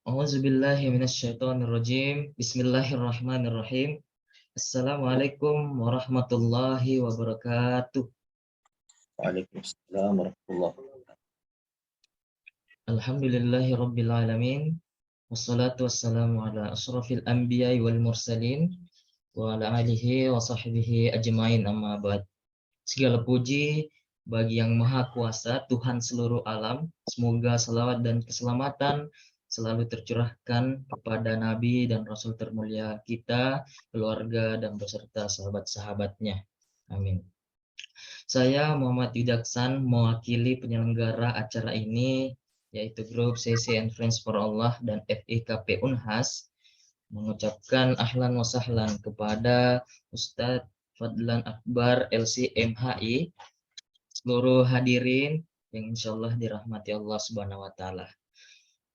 A'udzubillahi minasyaitonirrajim. Bismillahirrahmanirrahim. Assalamualaikum warahmatullahi wabarakatuh. Waalaikumsalam warahmatullahi wabarakatuh. Alhamdulillahi rabbil alamin. Wassalatu wassalamu ala asyrafil anbiya'i wal mursalin wa ala alihi wa sahbihi ajmain, amma ba'd. Segala puji bagi Yang Maha Kuasa, Tuhan seluruh alam. Semoga salawat dan keselamatan selalu tercurahkan kepada Nabi dan Rasul termulia kita, keluarga, dan beserta sahabat-sahabatnya. Amin. Saya Muhammad Widaksan mewakili penyelenggara acara ini, yaitu grup CC and Friends for Allah dan FIKP Unhas, mengucapkan ahlan wa sahlan kepada Ustadz Fadlan Akbar LC MHI, seluruh hadirin yang insya Allah dirahmati Allah Subhanahu wa Ta'ala.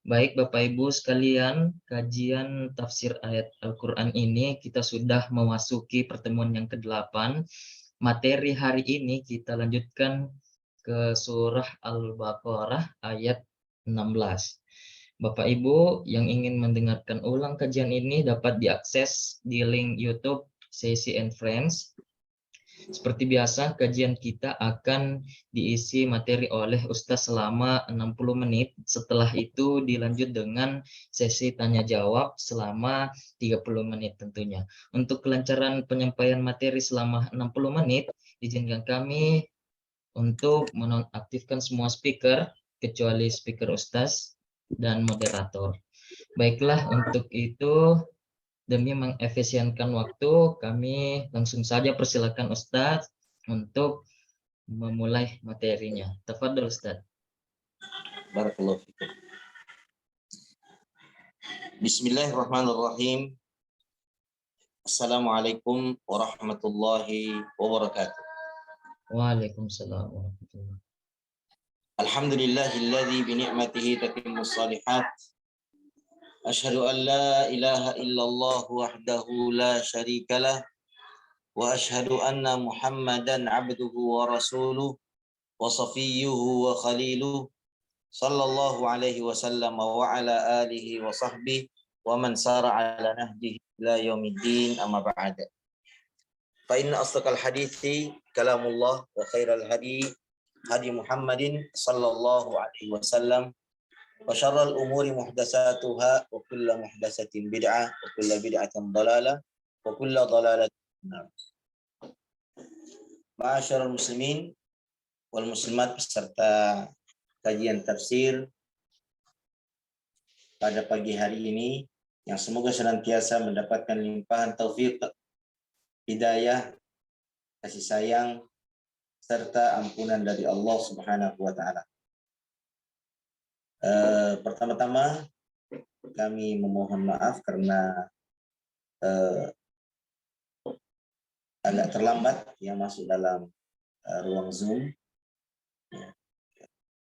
Baik Bapak Ibu sekalian, kajian tafsir ayat Al-Quran ini kita sudah memasuki pertemuan yang ke-8. Materi hari ini kita lanjutkan ke surah Al-Baqarah ayat 16. Bapak Ibu yang ingin mendengarkan ulang kajian ini dapat diakses di link YouTube CC and Friends. Seperti biasa, kajian kita akan diisi materi oleh Ustaz selama 60 menit. Setelah itu dilanjut dengan sesi tanya jawab selama 30 menit tentunya. Untuk kelancaran penyampaian materi selama 60 menit, izinkan kami untuk menonaktifkan semua speaker kecuali speaker Ustaz dan moderator. Baiklah, untuk itu demi mengefisienkan waktu, kami langsung saja persilakan Ustadz untuk memulai materinya. Tafadhol Ustadz. Barakallahu fikum. Bismillahirrahmanirrahim. Assalamualaikum warahmatullahi wabarakatuh. Waalaikumsalam warahmatullahi wabarakatuh. Alhamdulillahilladzi bi ni'matihi tatimmus shalihat. Asyhadu an la ilaha illallah wahdahu la syarikalah wa asyhadu anna Muhammadan abduhu wa rasuluh wa safiyyuhu wa khaliluh sallallahu alaihi wasallam wa ala alihi wa sahbihi wa man sara ala nahjihi ila yaumiddin, amma ba'd. Fa inna asdaqal hadithi kalamullah wa khairal hadi hadi Muhammadin sallallahu alaihi wasallam wa syarral umuri muhdatsatuha wa kullu muhdatsatin bid'ah wa kullu bid'atin dhalalah wa kullu dhalalatin finnar. Ma'asyiral muslimin wal muslimat peserta kajian tafsir pada pagi hari ini, yang semoga senantiasa mendapatkan limpahan taufik, hidayah, kasih sayang, serta ampunan dari Allah Subhanahu wa Ta'ala. Pertama-tama kami memohon maaf karena agak terlambat yang masuk dalam ruang Zoom.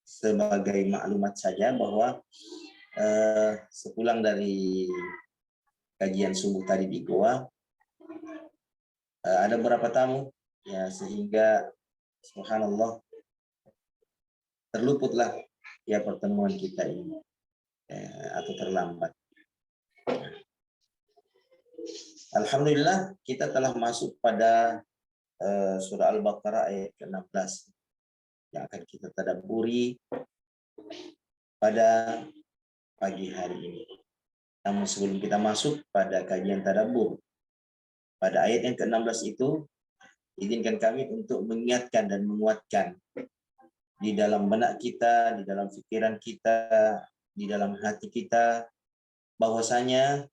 Sebagai maklumat saja bahwa sepulang dari kajian subuh tadi di Goa, ada beberapa tamu ya, sehingga subhanallah terluputlah ya pertemuan kita ini atau terlambat. Alhamdulillah kita telah masuk pada surah Al-Baqarah ayat ke-16 yang akan kita tadabburi pada pagi hari ini. Namun sebelum kita masuk pada kajian tadabbur pada ayat yang ke-16 itu, izinkan kami untuk mengingatkan dan menguatkan di dalam benak kita, di dalam pikiran kita, di dalam hati kita, bahwasanya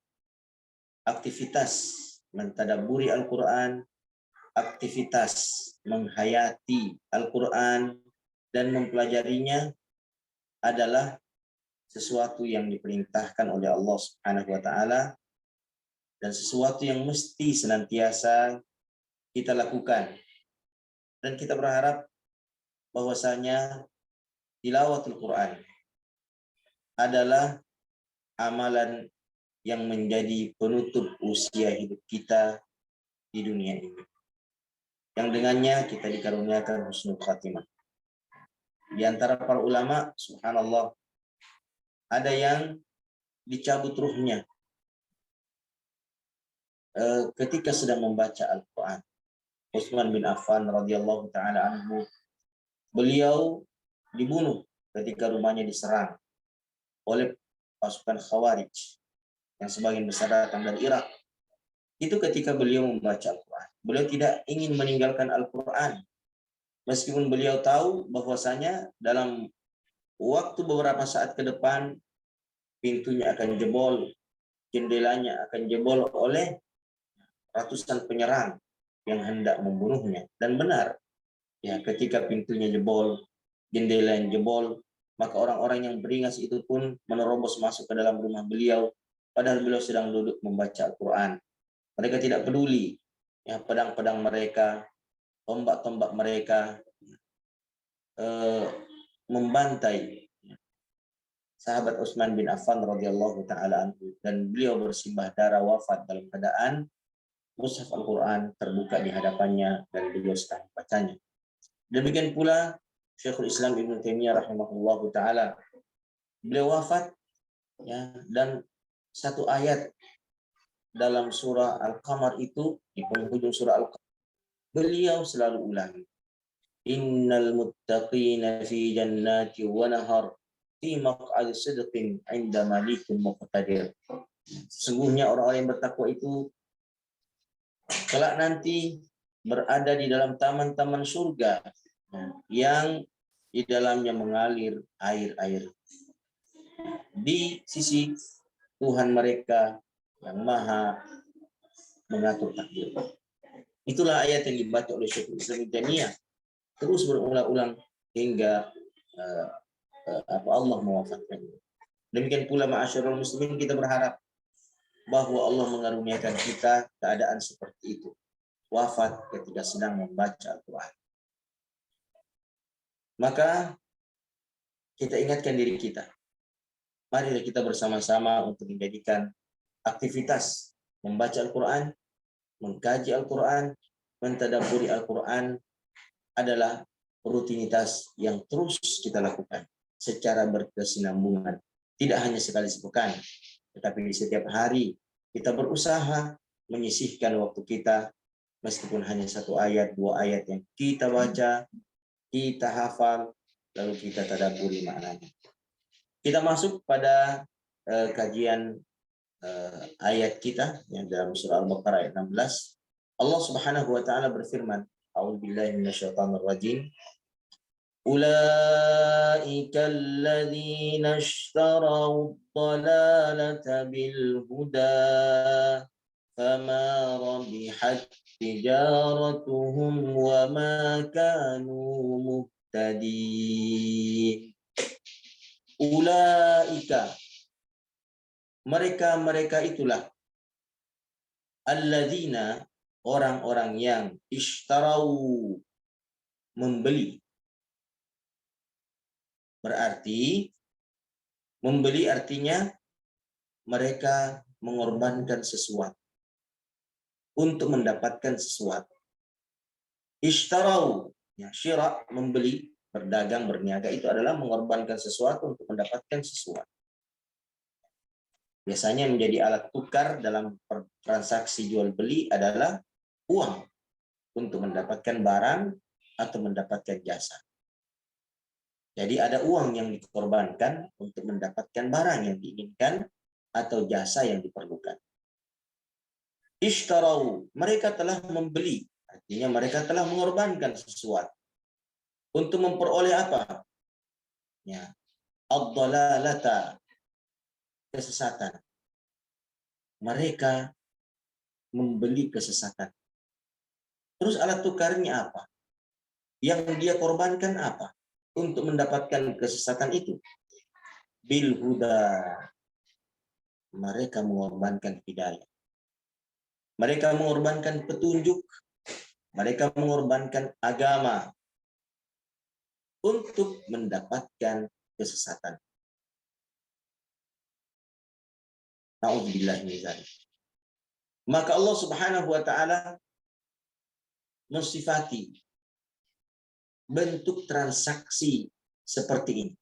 aktivitas mentadabburi Al-Quran, aktivitas menghayati Al-Quran dan mempelajarinya adalah sesuatu yang diperintahkan oleh Allah Subhanahu wa Ta'ala dan sesuatu yang mesti senantiasa kita lakukan. Dan kita berharap bahwasanya tilawatul Quran adalah amalan yang menjadi penutup usia hidup kita di dunia ini, yang dengannya kita dikaruniakan husnul khatimah. Di antara para ulama, subhanallah, ada yang dicabut ruhnya ketika sedang membaca Al-Quran. Utsman bin Affan radhiyallahu taala anhu, beliau dibunuh ketika rumahnya diserang oleh pasukan Khawarij yang sebagian besar datang dari Irak. Itu ketika beliau membaca Al-Quran. Beliau tidak ingin meninggalkan Al-Quran, meskipun beliau tahu bahwasanya dalam waktu beberapa saat ke depan pintunya akan jebol, jendelanya akan jebol oleh ratusan penyerang yang hendak membunuhnya. Dan benar, ya, ketika pintunya jebol, jendela yang jebol, maka orang-orang yang beringas itu pun menerobos masuk ke dalam rumah beliau, padahal beliau sedang duduk membaca Al-Quran. Mereka tidak peduli, ya, pedang-pedang mereka, tombak-tombak mereka membantai sahabat Utsman bin Affan radhiyallahu taala anhu, dan beliau bersimbah darah wafat dalam keadaan mushaf Al-Quran terbuka di hadapannya dan beliau sedang membacanya. Demikian pula Syekhul Islam Ibnu Taimiyah rahimahullahu taala, beliau wafat, ya, dan satu ayat dalam surah Al-Qamar itu, di penghujung surah Al-Qamar, beliau selalu ulangi, innal muttaqina fi jannati wa nahar fi maq'adi sidqin 'inda malikin muqtadir. Sesungguhnya orang-orang yang bertakwa itu kelak nanti berada di dalam taman-taman surga yang di dalamnya mengalir air-air di sisi Tuhan mereka yang maha mengatur takdir. Itulah ayat yang dibaca oleh Syekhul Islam Ibnu Taimiyah terus berulang-ulang hingga Allah mewafatkannya. Demikian pula ma'asyiral muslimin, kita berharap bahwa Allah mengaruniakan kita keadaan seperti itu, wafat ketika sedang membaca Al-Quran. Maka kita ingatkan diri kita, marilah kita bersama-sama untuk menjadikan aktivitas membaca Al-Quran, mengkaji Al-Quran, mentadabburi Al-Quran adalah rutinitas yang terus kita lakukan secara berkesinambungan. Tidak hanya sekali sepekan, tetapi di setiap hari kita berusaha menyisihkan waktu kita, meskipun hanya satu ayat, dua ayat yang kita baca, kita hafal, lalu kita tadabburi maknanya. Kita masuk pada kajian ayat kita yang dalam surah Al-Baqarah ayat 16. Allah Subhanahu wa taala berfirman, a'udzubillahi minasyaitonir rajim. Ulaika alladzina ishtaraw ad-dalalata bil huda fama rabihat tijaratuhum wa ma kanu muhtadin. Ulaika, mereka itulah, alladzina, orang-orang yang ishtarau, membeli. Berarti membeli artinya mereka mengorbankan sesuatu untuk mendapatkan sesuatu. Ishtarau, ya, syira, membeli, berdagang, berniaga, itu adalah mengorbankan sesuatu untuk mendapatkan sesuatu. Biasanya menjadi alat tukar dalam transaksi jual beli adalah uang untuk mendapatkan barang atau mendapatkan jasa. Jadi ada uang yang dikorbankan untuk mendapatkan barang yang diinginkan atau jasa yang diperlukan. Ishtarau, mereka telah membeli, artinya mereka telah mengorbankan sesuatu untuk memperoleh apa? Ya, ad-dalalata, kesesatan. Mereka membeli kesesatan. Terus alat tukarnya apa? Yang dia korbankan apa untuk mendapatkan kesesatan itu? Bil huda, mereka mengorbankan hidayah. Mereka mengorbankan petunjuk. Mereka mengorbankan agama untuk mendapatkan kesesatan. Na'udzubillah min dzalik. Maka Allah Subhanahu wa taala mensifati bentuk transaksi seperti ini.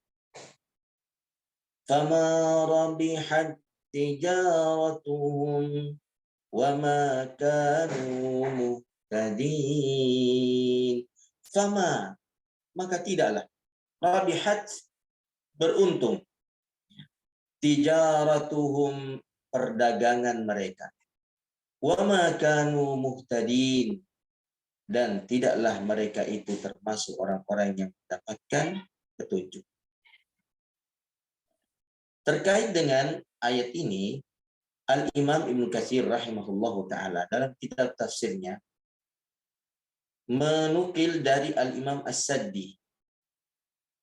Fama rabihat tijaratuhum wa ma kanu muhtadin. Fama, maka tidaklah rabihat, beruntung, tijaratuhum, perdagangan mereka, wa ma kanu muhtadin, dan tidaklah mereka itu termasuk orang-orang yang mendapatkan petunjuk. Terkait dengan ayat ini, Al-Imam Ibnu Katsir rahimahullahu taala dalam kitab tafsirnya menukil dari Al-Imam As-Saddi,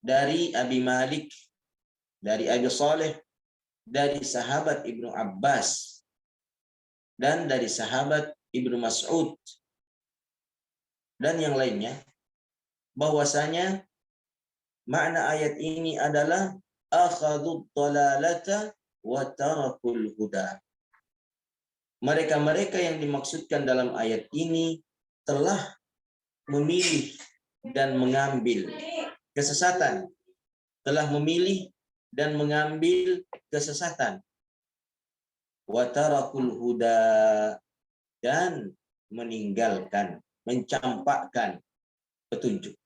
dari Abi Malik, dari Abi Saleh, dari sahabat Ibnu Abbas, dan dari sahabat Ibnu Mas'ud, dan yang lainnya, bahwasanya makna ayat ini adalah akhadud dalalata wa tarakul huda. Mereka-mereka yang dimaksudkan dalam ayat ini telah memilih dan mengambil kesesatan, telah memilih dan mengambil kesesatan, wa tarakul huda, dan meninggalkan, mencampakkan petunjuk.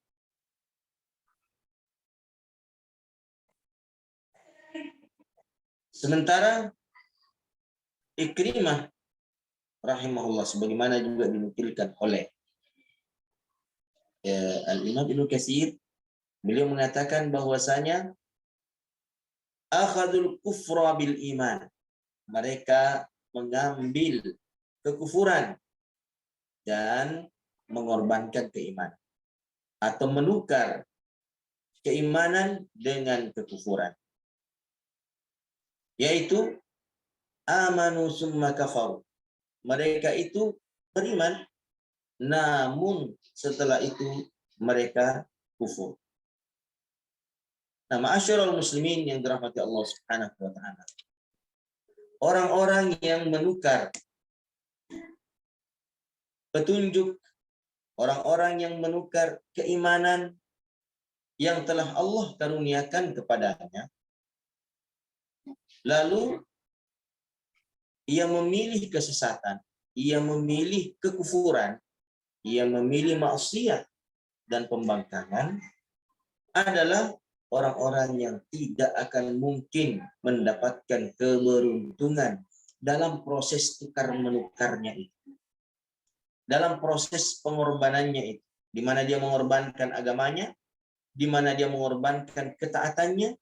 Sementara Ikrimah rahimahullah, sebagaimana juga dinukilkan oleh Al-Imam Ibnu Katsir, beliau mengatakan bahwasanya akhadul kufra bil iman, mereka mengambil kekufuran dan mengorbankan keimanan, atau menukar keimanan dengan kekufuran, yaitu amanu summa kafaru, mereka itu beriman namun setelah itu mereka kufur. Nah, ma'asyiral muslimin yang dirahmati Allah Subhanahu wa taala, orang-orang yang menukar petunjuk, orang-orang yang menukar keimanan yang telah Allah karuniakan kepadanya, lalu ia memilih kesesatan, ia memilih kekufuran, ia memilih maksiat dan pembangkangan, adalah orang-orang yang tidak akan mungkin mendapatkan keberuntungan dalam proses tukar menukarnya itu, dalam proses pengorbanannya itu, di mana dia mengorbankan agamanya, di mana dia mengorbankan ketaatannya,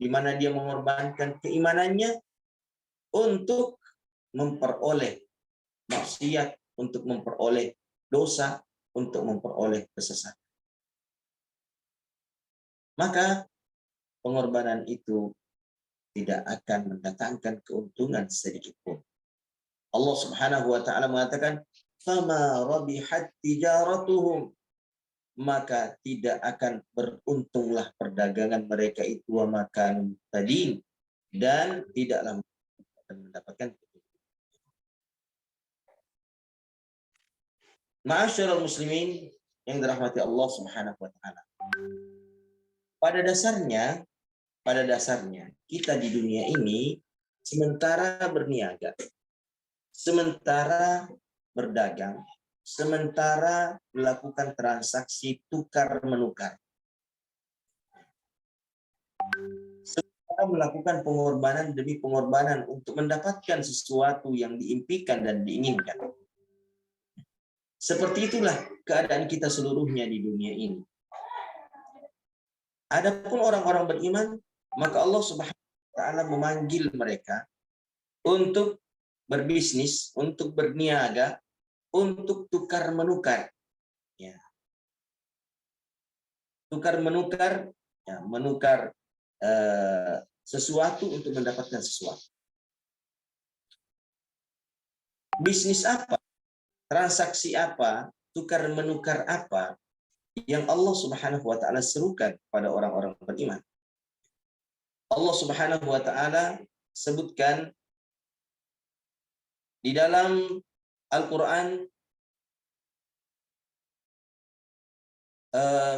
di mana dia mengorbankan keimanannya untuk memperoleh maksiat, untuk memperoleh dosa, untuk memperoleh kesesatan. Maka pengorbanan itu tidak akan mendatangkan keuntungan sedikit pun. Allah Subhanahu wa taala mengatakan, "Fama rabihat tijaratuhum", maka tidak akan beruntunglah perdagangan mereka itu, wa makan tadi, dan tidaklah mendapatkan. Ma'asyiral muslimin yang dirahmati Allah Subhanahu wa taala. Pada dasarnya kita di dunia ini sementara berniaga, sementara berdagang, sementara melakukan transaksi tukar menukar, sementara melakukan pengorbanan demi pengorbanan untuk mendapatkan sesuatu yang diimpikan dan diinginkan. Seperti itulah keadaan kita seluruhnya di dunia ini. Adapun orang-orang beriman, maka Allah Subhanahu wa taala memanggil mereka untuk berbisnis, untuk berniaga, untuk tukar menukar. Ya. Tukar menukar, ya, menukar sesuatu untuk mendapatkan sesuatu. Bisnis apa? Transaksi apa? Tukar menukar apa yang Allah Subhanahu wa taala serukan pada orang-orang beriman? Allah Subhanahu wa taala sebutkan di dalam Al-Qur'an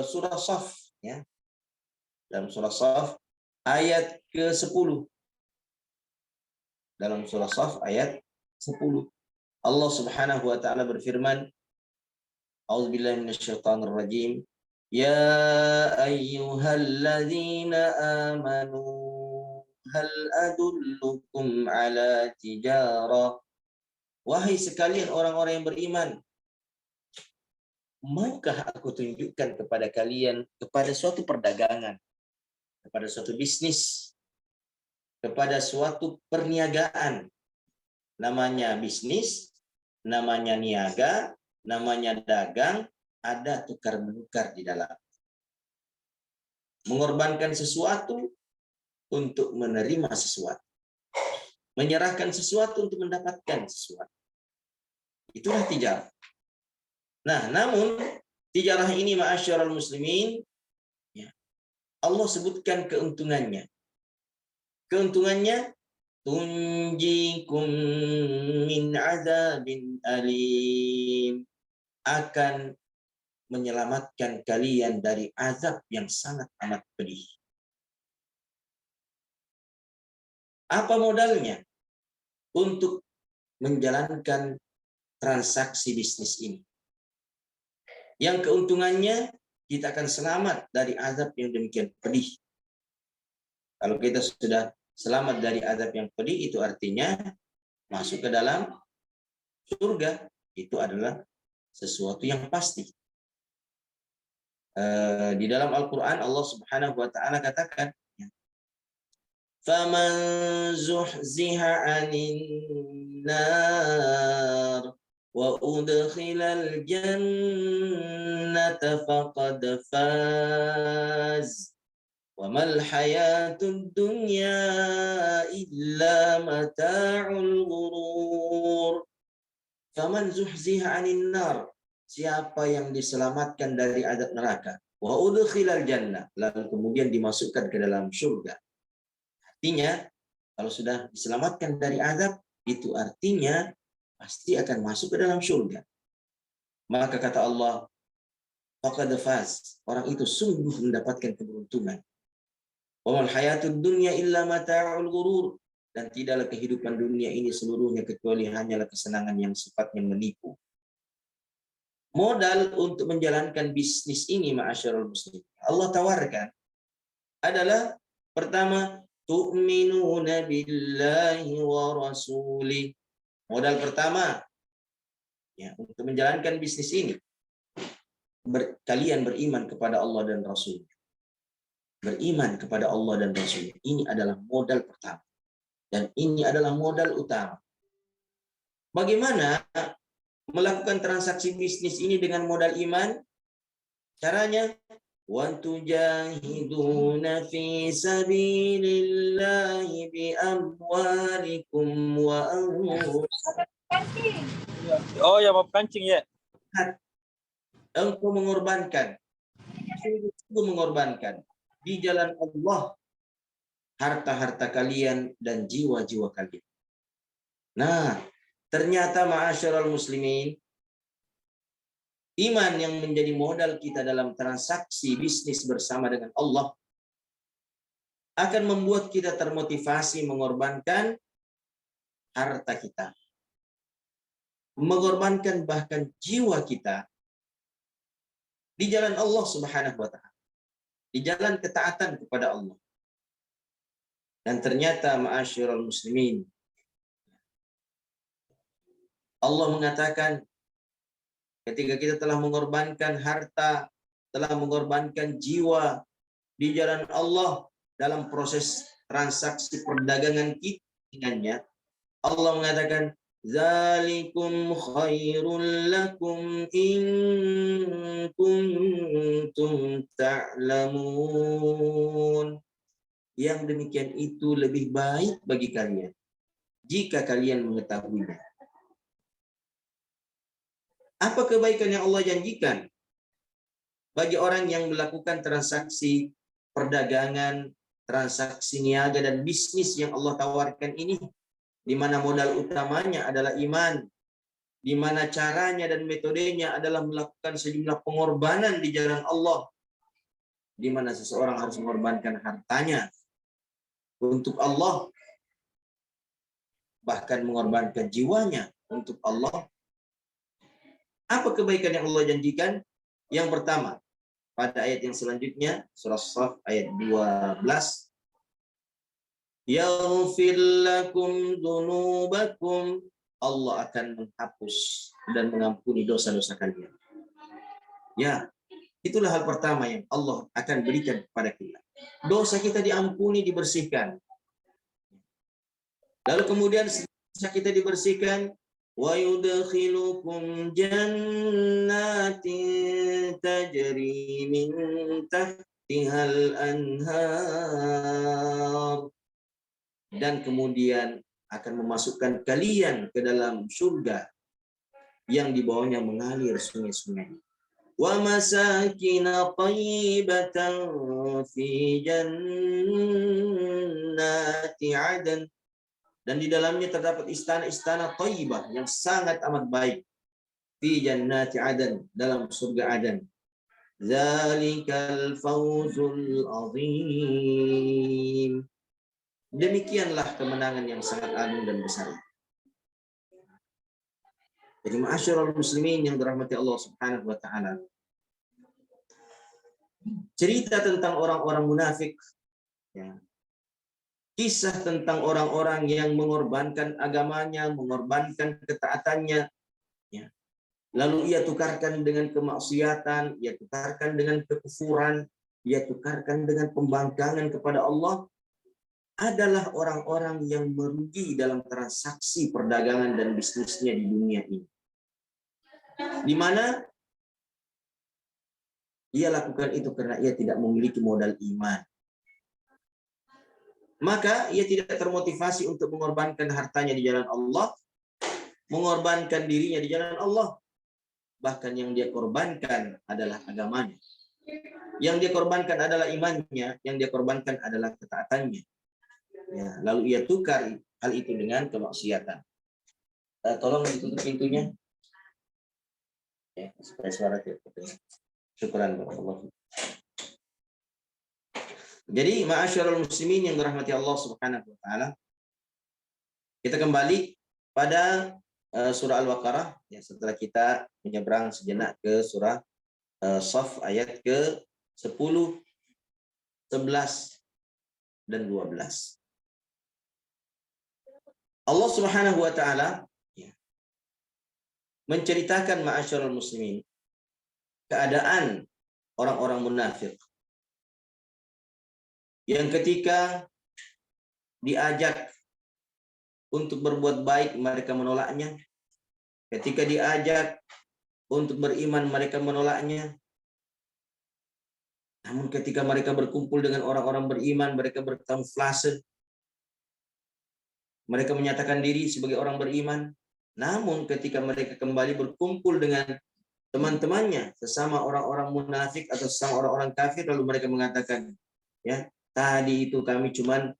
surah Shaf, ya. Dalam surah Shaf ayat ke-10. dalam surah Shaf ayat 10. Allah Subhanahu wa taala berfirman, A'udzubillahi minasyaitonir rajim. Ya ayyuhalladzina amanu hal adullukum ala tijarah. Wahai sekalian orang-orang yang beriman, maukah aku tunjukkan kepada kalian kepada suatu perdagangan, kepada suatu bisnis, kepada suatu perniagaan. Namanya bisnis, namanya niaga, namanya dagang, ada tukar-menukar di dalam. Mengorbankan sesuatu untuk menerima sesuatu. Menyerahkan sesuatu untuk mendapatkan sesuatu. Itulah tijarah. Nah, namun tijarah ini ma'asyiral muslimin, ya, Allah sebutkan keuntungannya. Keuntungannya tunjikum min azabin alim, akan menyelamatkan kalian dari azab yang sangat amat pedih. Apa modalnya untuk menjalankan transaksi bisnis ini? Yang keuntungannya kita akan selamat dari azab yang demikian pedih. Kalau kita sudah selamat dari azab yang pedih, itu artinya masuk ke dalam surga. Itu adalah sesuatu yang pasti. Di dalam Al-Quran Allah Subhanahu wa ta'ala katakan, فَمَنْ زُحْزِحَ عَنِ النَّارِ وَأُدْخِلَ الْجَنَّةَ فَقَدْ فَازَ وَمَا الْحَيَاةُ الدُّنْيَا إِلَّا مَتَاعُ الْغُرُورِ. فَمَنْ زُحْزِحَ عَنِ النَّارِ, siapa yang diselamatkan dari azab neraka, wa udkhilal jannah, lalu kemudian dimasukkan ke dalam surga. Artinya, kalau sudah diselamatkan dari azab, itu artinya pasti akan masuk ke dalam surga. Maka kata Allah, faqad faz, orang itu sungguh mendapatkan keberuntungan. Wa mal hayatud dunya illa mata'ul ghurur, dan tidaklah kehidupan dunia ini seluruhnya kecuali hanyalah kesenangan yang sifatnya menipu. Modal untuk menjalankan bisnis ini, ma'asyiral muslimin, Allah tawarkan adalah pertama, tu'minuna billahi wa rasulih. Modal pertama, ya, untuk menjalankan bisnis ini, kalian beriman kepada Allah dan Rasul. Beriman kepada Allah dan Rasul. Ini adalah modal pertama. Dan ini adalah modal utama. Bagaimana melakukan transaksi bisnis ini dengan modal iman? Caranya, وَتُجَاهِدُونَ فِي سَبِيلِ اللَّهِ بِأَمْوَالِكُمْ وَأَنفُسِكُمْ. Oh ya, mau pancing ya. Engkau mengorbankan, sungguh mengorbankan di jalan Allah harta-harta kalian dan jiwa-jiwa kalian. Nah, ternyata ma'asyiral muslimin, iman yang menjadi modal kita dalam transaksi bisnis bersama dengan Allah akan membuat kita termotivasi mengorbankan harta kita, mengorbankan bahkan jiwa kita di jalan Allah Subhanahu wa ta'ala, di jalan ketaatan kepada Allah. Dan ternyata ma'asyiral muslimin, Allah mengatakan, ketika kita telah mengorbankan harta, telah mengorbankan jiwa di jalan Allah dalam proses transaksi perdagangan kita dengannya, Allah mengatakan, Zalikum khairul lakum in kuntum ta'lamun. Yang demikian itu lebih baik bagi kalian jika kalian mengetahuinya. Apa kebaikan yang Allah janjikan bagi orang yang melakukan transaksi perdagangan, transaksi niaga dan bisnis yang Allah tawarkan ini, di mana modal utamanya adalah iman, di mana caranya dan metodenya adalah melakukan sejumlah pengorbanan di jalan Allah, di mana seseorang harus mengorbankan hartanya untuk Allah. bahkan mengorbankan jiwanya untuk Allah. Apa kebaikan yang Allah janjikan? Yang pertama, pada ayat yang selanjutnya, surah Shaf ayat 12, yaghfir lakum dzunubakum, Allah akan menghapus dan mengampuni dosa-dosa kalian. Ya, itulah hal pertama yang Allah akan berikan kepada kita. Dosa kita diampuni, dibersihkan. Lalu kemudian dosa kita dibersihkan, wa yudkhilukum jannatin tajri min tahtihal anhar, dan kemudian akan memasukkan kalian ke dalam surga yang di bawahnya mengalir sungai-sungai. Wa masakin thayyibatan fi jannati 'adn, dan di dalamnya terdapat istana-istana thayyibah yang sangat amat baik. Fi jannati 'adn, dalam surga Aden. Zalikal fawzul azim. Demikianlah kemenangan yang sangat agung dan besar. Jadi ma'asyiral muslimin yang dirahmati Allah Subhanahu wa taala. Cerita tentang orang-orang munafik, ya. Kisah tentang orang-orang yang mengorbankan agamanya, mengorbankan ketaatannya, ya. Lalu ia tukarkan dengan kemaksiatan, ia tukarkan dengan kekufuran, ia tukarkan dengan pembangkangan kepada Allah, adalah orang-orang yang merugi dalam transaksi perdagangan dan bisnisnya di dunia ini. Di mana ia lakukan itu karena ia tidak memiliki modal iman. Maka ia tidak termotivasi untuk mengorbankan hartanya di jalan Allah, mengorbankan dirinya di jalan Allah. Bahkan yang dia korbankan adalah agamanya. Yang dia korbankan adalah imannya, yang dia korbankan adalah ketaatannya. Ya, lalu ia tukar hal itu dengan kemaksiatan. Tolong ditutup pintunya. Ya, supaya suara tidak terdengar. Syukran barakallahu. Jadi ma'asyiral muslimin yang dirahmati Allah Subhanahu wa taala, kita kembali pada surah Al-Baqarah ya, setelah kita menyeberang sejenak ke surah Shaf ayat ke-10, 11 dan 12. Allah Subhanahu wa taala menceritakan ma'asyiral muslimin keadaan orang-orang munafik yang ketika diajak untuk berbuat baik mereka menolaknya, ketika diajak untuk beriman mereka menolaknya, namun ketika mereka berkumpul dengan orang-orang beriman mereka berkamuflase, mereka menyatakan diri sebagai orang beriman. Namun ketika mereka kembali berkumpul dengan teman-temannya, sesama orang-orang munafik atau sesama orang-orang kafir, lalu mereka mengatakan, ya, tadi itu kami cuman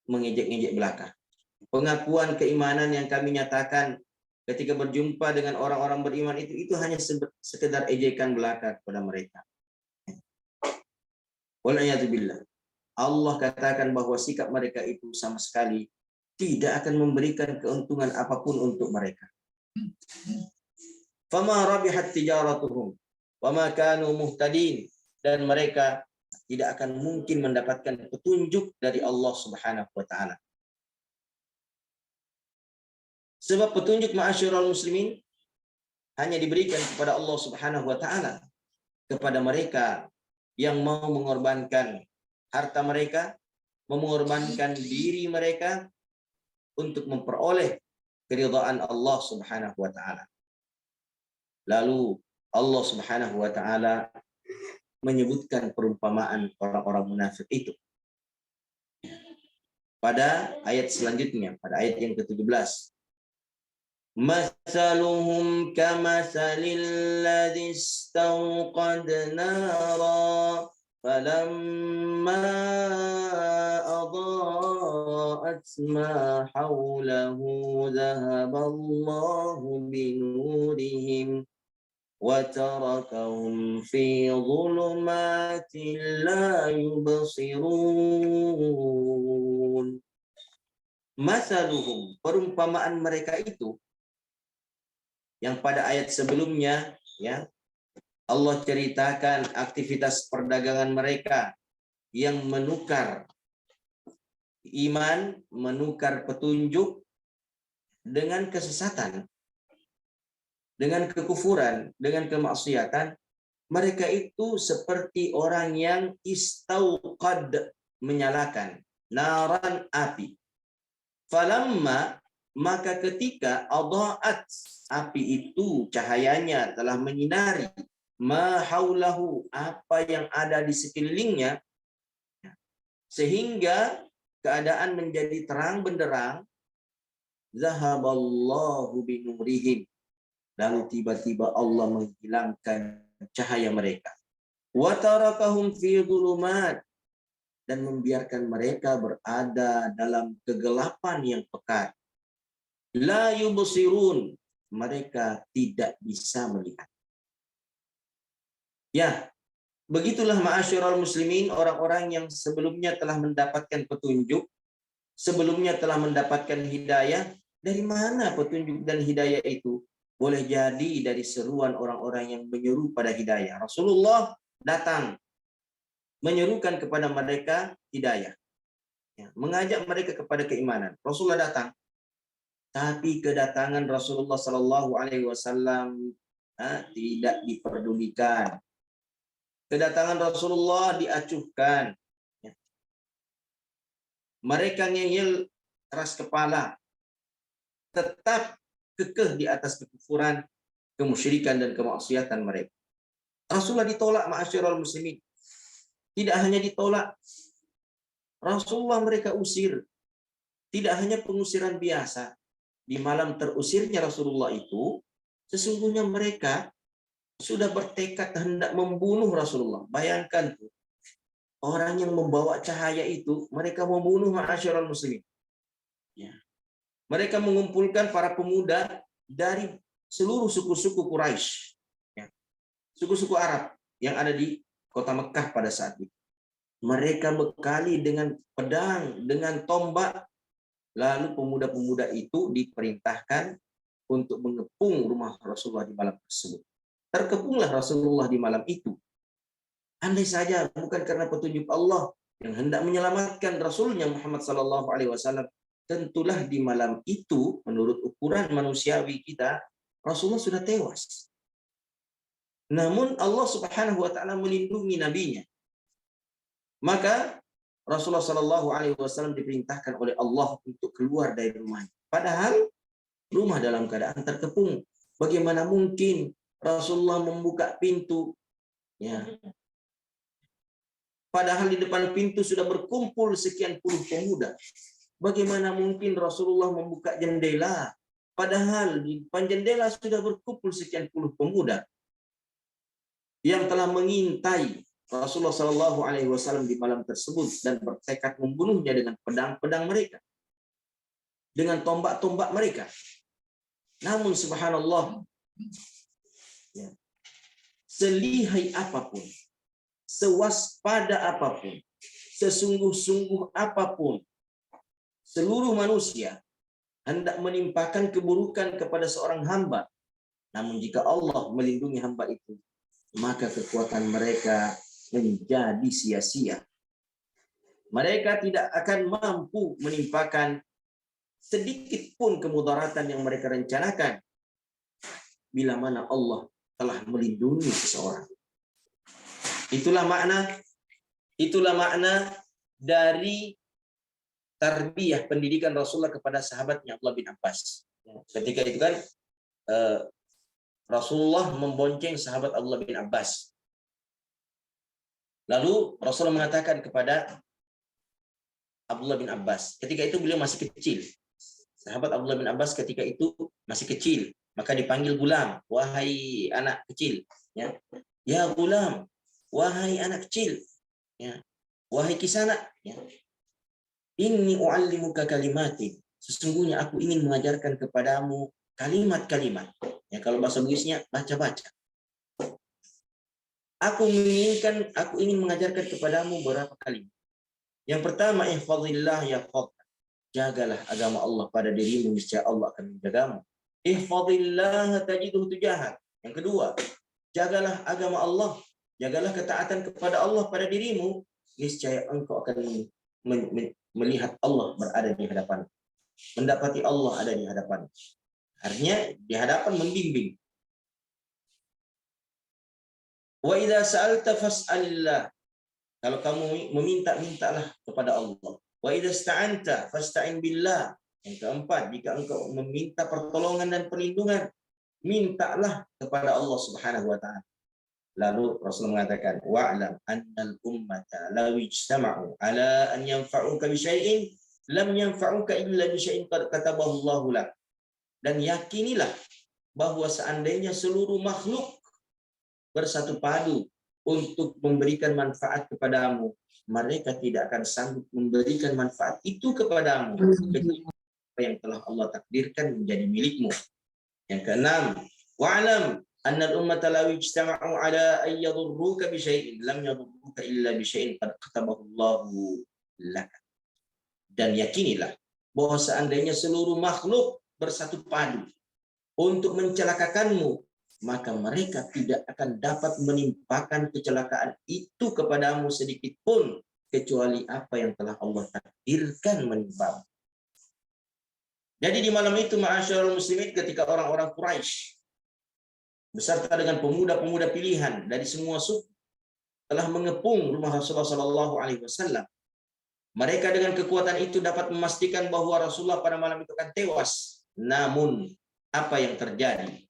mengejek-ngejek belaka. Pengakuan keimanan yang kami nyatakan ketika berjumpa dengan orang-orang beriman itu hanya sekedar ejekan belaka kepada mereka. Wal'iyadzubillah. Allah katakan bahwa sikap mereka itu sama sekali tidak akan memberikan keuntungan apapun untuk mereka. Fama rabihat tijaratuhum wa ma kanu muhtadin, dan mereka tidak akan mungkin mendapatkan petunjuk dari Allah Subhanahu wa taala. Sebab petunjuk ma'asyiral muslimin hanya diberikan kepada Allah Subhanahu wa taala kepada mereka yang mau mengorbankan harta mereka, mengorbankan diri mereka untuk memperoleh keridhaan Allah Subhanahu wa taala. Lalu Allah Subhanahu wa taala menyebutkan perumpamaan orang-orang munafik itu pada ayat selanjutnya, pada ayat yang ke-17. Mathaluhum kamathalil ladzi istawqada nara falamma adaa'at ma hawlahu dhahaballahu binurihim wa tarakahum fi dhulumatin la yubsirun. masaluhum, perumpamaan mereka itu yang pada ayat sebelumnya ya Allah ceritakan aktivitas perdagangan mereka yang menukar iman, menukar petunjuk dengan kesesatan, dengan kekufuran, dengan kemaksiatan. Mereka itu seperti orang yang istauqad, menyalakan naran, api. Falamma, maka ketika adaat, api itu cahayanya telah menyinari ma haulahu, apa yang ada di sekelilingnya, sehingga keadaan menjadi terang benderang, zahaballahu binurihim, lalu tiba-tiba Allah menghilangkan cahaya mereka. Wa tarakahum fi dhulumat, dan membiarkan mereka berada dalam kegelapan yang pekat. La yubsirun, mereka tidak bisa melihat. Ya, begitulah ma'asyiral muslimin, orang-orang yang sebelumnya telah mendapatkan petunjuk, sebelumnya telah mendapatkan hidayah. Dari mana petunjuk dan hidayah itu? Boleh jadi dari seruan orang-orang yang menyeru pada hidayah. Rasulullah datang menyerukan kepada mereka hidayah, ya, mengajak mereka kepada keimanan. Rasulullah datang, tapi kedatangan Rasulullah Shallallahu Alaihi Wasallam tidak diperdulikan. Kedatangan Rasulullah diacuhkan. Ya. Mereka ngeyel keras kepala, tetap kekeh di atas kekufuran, kemusyrikan dan kemaksiatan mereka. Rasulullah ditolak, ma'asyiral muslimin. Tidak hanya ditolak, Rasulullah mereka usir. Tidak hanya pengusiran biasa. Di malam terusirnya Rasulullah itu, sesungguhnya mereka sudah bertekad hendak membunuh Rasulullah. Bayangkan tuh, orang yang membawa cahaya itu, mereka membunuh ma'asyiral muslimin. Ya. Mereka mengumpulkan para pemuda dari seluruh suku-suku Quraisy, ya, suku-suku Arab yang ada di kota Mekah pada saat itu. Mereka bekali dengan pedang, dengan tombak. Lalu pemuda-pemuda itu diperintahkan untuk mengepung rumah Rasulullah di malam tersebut. Terkepunglah Rasulullah di malam itu. Andai saja bukan karena petunjuk Allah yang hendak menyelamatkan Rasulnya Muhammad SAW, tentulah di malam itu, menurut ukuran manusiawi kita, Rasulullah sudah tewas. Namun Allah Subhanahu wa taala melindungi nabinya. Maka Rasulullah SAW diperintahkan oleh Allah untuk keluar dari rumahnya. Padahal rumah dalam keadaan terkepung. Bagaimana mungkin Rasulullah membuka pintu? Ya. Padahal di depan pintu sudah berkumpul sekian puluh pemuda. Bagaimana mungkin Rasulullah membuka jendela? Padahal di depan jendela sudah berkumpul sekian puluh pemuda yang telah mengintai Rasulullah Shallallahu Alaihi Wasallam di malam tersebut dan bertekad membunuhnya dengan pedang-pedang mereka, dengan tombak-tombak mereka. Namun subhanallah, ya, selihai apapun, sewaspada apapun, sesungguh-sungguh apapun, seluruh manusia hendak menimpakan keburukan kepada seorang hamba. Namun jika Allah melindungi hamba itu, maka kekuatan mereka menjadi sia-sia. Mereka tidak akan mampu menimpakan sedikit pun kemudaratan yang mereka rencanakan bila mana Allah telah melindungi seseorang. Itulah makna dari tarbiyah, pendidikan Rasulullah kepada sahabatnya Abdullah bin Abbas. Ketika itu kan Rasulullah membonceng sahabat Abdullah bin Abbas. Lalu Rasulullah mengatakan kepada Abdullah bin Abbas, ketika itu beliau masih kecil. Sahabat Abdullah bin Abbas ketika itu masih kecil, maka dipanggil gulam, wahai anak kecil. Ya gulam, wahai anak kecil. Ya, wahai kisana. Ya. Inni u'allimuka kalimatin. Sesungguhnya aku ingin mengajarkan kepadamu kalimat-kalimat. Ya, kalau bahasa Bugisnya baca-baca. Aku ingin mengajarkan kepadamu beberapa kalimat. Yang pertama, ihfazillah yahfazka. Jagalah agama Allah pada dirimu, niscaya Allah akan menjagamu. Ihfazillah tajiduhu tujahak. Yang kedua, jagalah agama Allah, jagalah ketaatan kepada Allah pada dirimu, niscaya engkau akan melihat Allah berada di hadapan, mendapati Allah ada di hadapan. Artinya di hadapan membimbing. Wa idza sa'alta fas'alillah. Kalau kamu meminta, mintalah kepada Allah. Wa idza sta'anta fasta'in billah. Yang keempat, jika engkau meminta pertolongan dan perlindungan, mintalah kepada Allah Subhanahu wa taala. Lalu Rasul mengatakan, wa'lam annal ummata law ijtama'u ala an yanfa'uka bi syai'in lam yanfa'uka illa bi syai'in qad katabahu Allahu lak. Dan yakinilah bahwa seandainya seluruh makhluk bersatu padu untuk memberikan manfaat kepadamu, mereka tidak akan sanggup memberikan manfaat itu kepadamu kecuali apa yang telah Allah takdirkan menjadi milikmu. Yang keenam, wa'lam annal ummata law ijtama'u ala an yadurruka bi syai'in lam yadurruka illa bi syai'in qad katabahu Allahu lak. Dan yakinilah bahwa seandainya seluruh makhluk bersatu padu untuk mencelakakanmu, maka mereka tidak akan dapat menimpakan kecelakaan itu kepadamu sedikit pun kecuali apa yang telah Allah takdirkan menimpamu. Jadi di malam itu, ma'asyiral muslimin, ketika orang-orang Quraisy beserta dengan pemuda-pemuda pilihan dari semua suku telah mengepung rumah Rasulullah SAW, mereka dengan kekuatan itu dapat memastikan bahwa Rasulullah pada malam itu akan tewas. Namun apa yang terjadi?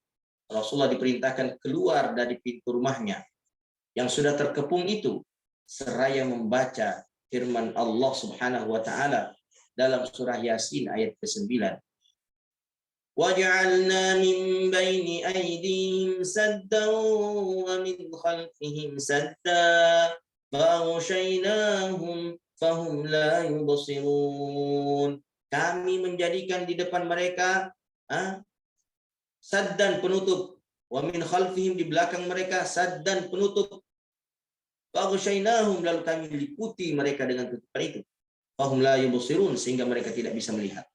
Rasulullah diperintahkan keluar dari pintu rumahnya yang sudah terkepung itu seraya membaca firman Allah Subhanahu wa taala dalam surah Yasin ayat ke-9. Waj'alna min baini aydihim saddan wa min khalfihim sadda faghshaynahum fahum la yubsirun. Kami menjadikan di depan mereka saddan penutup, wa min khalfihim di belakang mereka saddan penutup. Faghshaynahum, lalu kami liputi mereka dengan tutupan itu. Fahum la yubsirun, sehingga mereka tidak bisa melihat.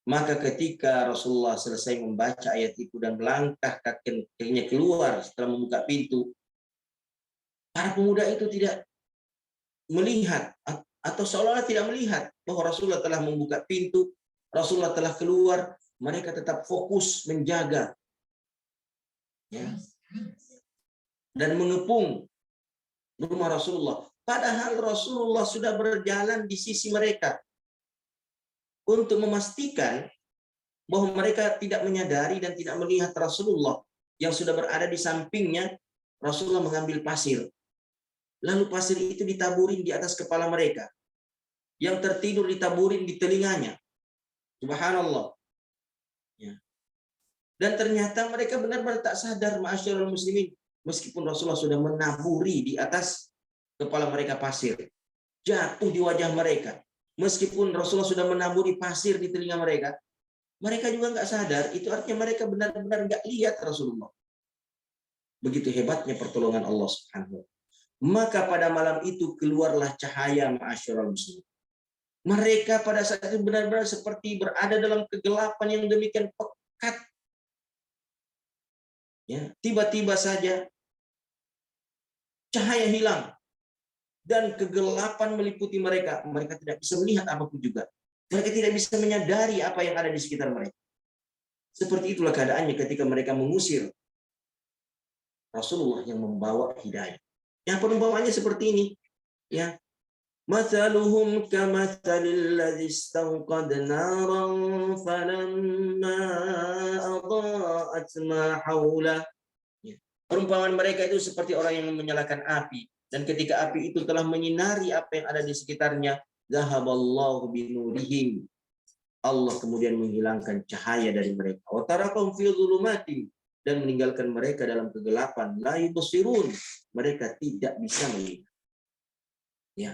Maka ketika Rasulullah selesai membaca ayat itu dan melangkah kakinya keluar setelah membuka pintu, para pemuda itu tidak melihat atau seolah-olah tidak melihat bahwa Rasulullah telah membuka pintu, Rasulullah telah keluar. Mereka tetap fokus menjaga, ya, dan mengepung rumah Rasulullah. Padahal Rasulullah sudah berjalan di sisi mereka untuk memastikan bahwa mereka tidak menyadari dan tidak melihat Rasulullah yang sudah berada di sampingnya. Rasulullah mengambil pasir, lalu pasir itu ditaburin di atas kepala mereka. Yang tertidur ditaburin di telinganya. Subhanallah. Ya. Dan ternyata mereka benar-benar tak sadar, ma'asyiral muslimin, meskipun Rasulullah sudah menaburi di atas kepala mereka pasir, jatuh di wajah mereka. Meskipun Rasulullah sudah menaburi pasir di telinga mereka, mereka juga nggak sadar. Itu artinya mereka benar-benar nggak lihat Rasulullah. Begitu hebatnya pertolongan Allah Subhanahu wa taala. Maka pada malam itu keluarlah cahaya, ma'asyiral muslimin. Mereka pada saat itu benar-benar seperti berada dalam kegelapan yang demikian pekat. Ya, tiba-tiba saja cahaya hilang dan kegelapan meliputi mereka. Mereka tidak bisa melihat apapun juga. Mereka tidak bisa menyadari apa yang ada di sekitar mereka. Seperti itulah keadaannya ketika mereka mengusir Rasulullah yang membawa hidayah. Yang perumpamaannya seperti ini, ya. Mathaluhum kamathalil ladzi istawqad naran falamma adaa'at ma haulah. Perumpamaan mereka itu seperti orang yang menyalakan api, dan ketika api itu telah menyinari apa yang ada di sekitarnya, zahaballahu binurihim, Allah kemudian menghilangkan cahaya dari mereka. Wa tarakahum fi dhulumatin, dan meninggalkan mereka dalam kegelapan. La yubsirun, mereka tidak bisa melihat. Ya.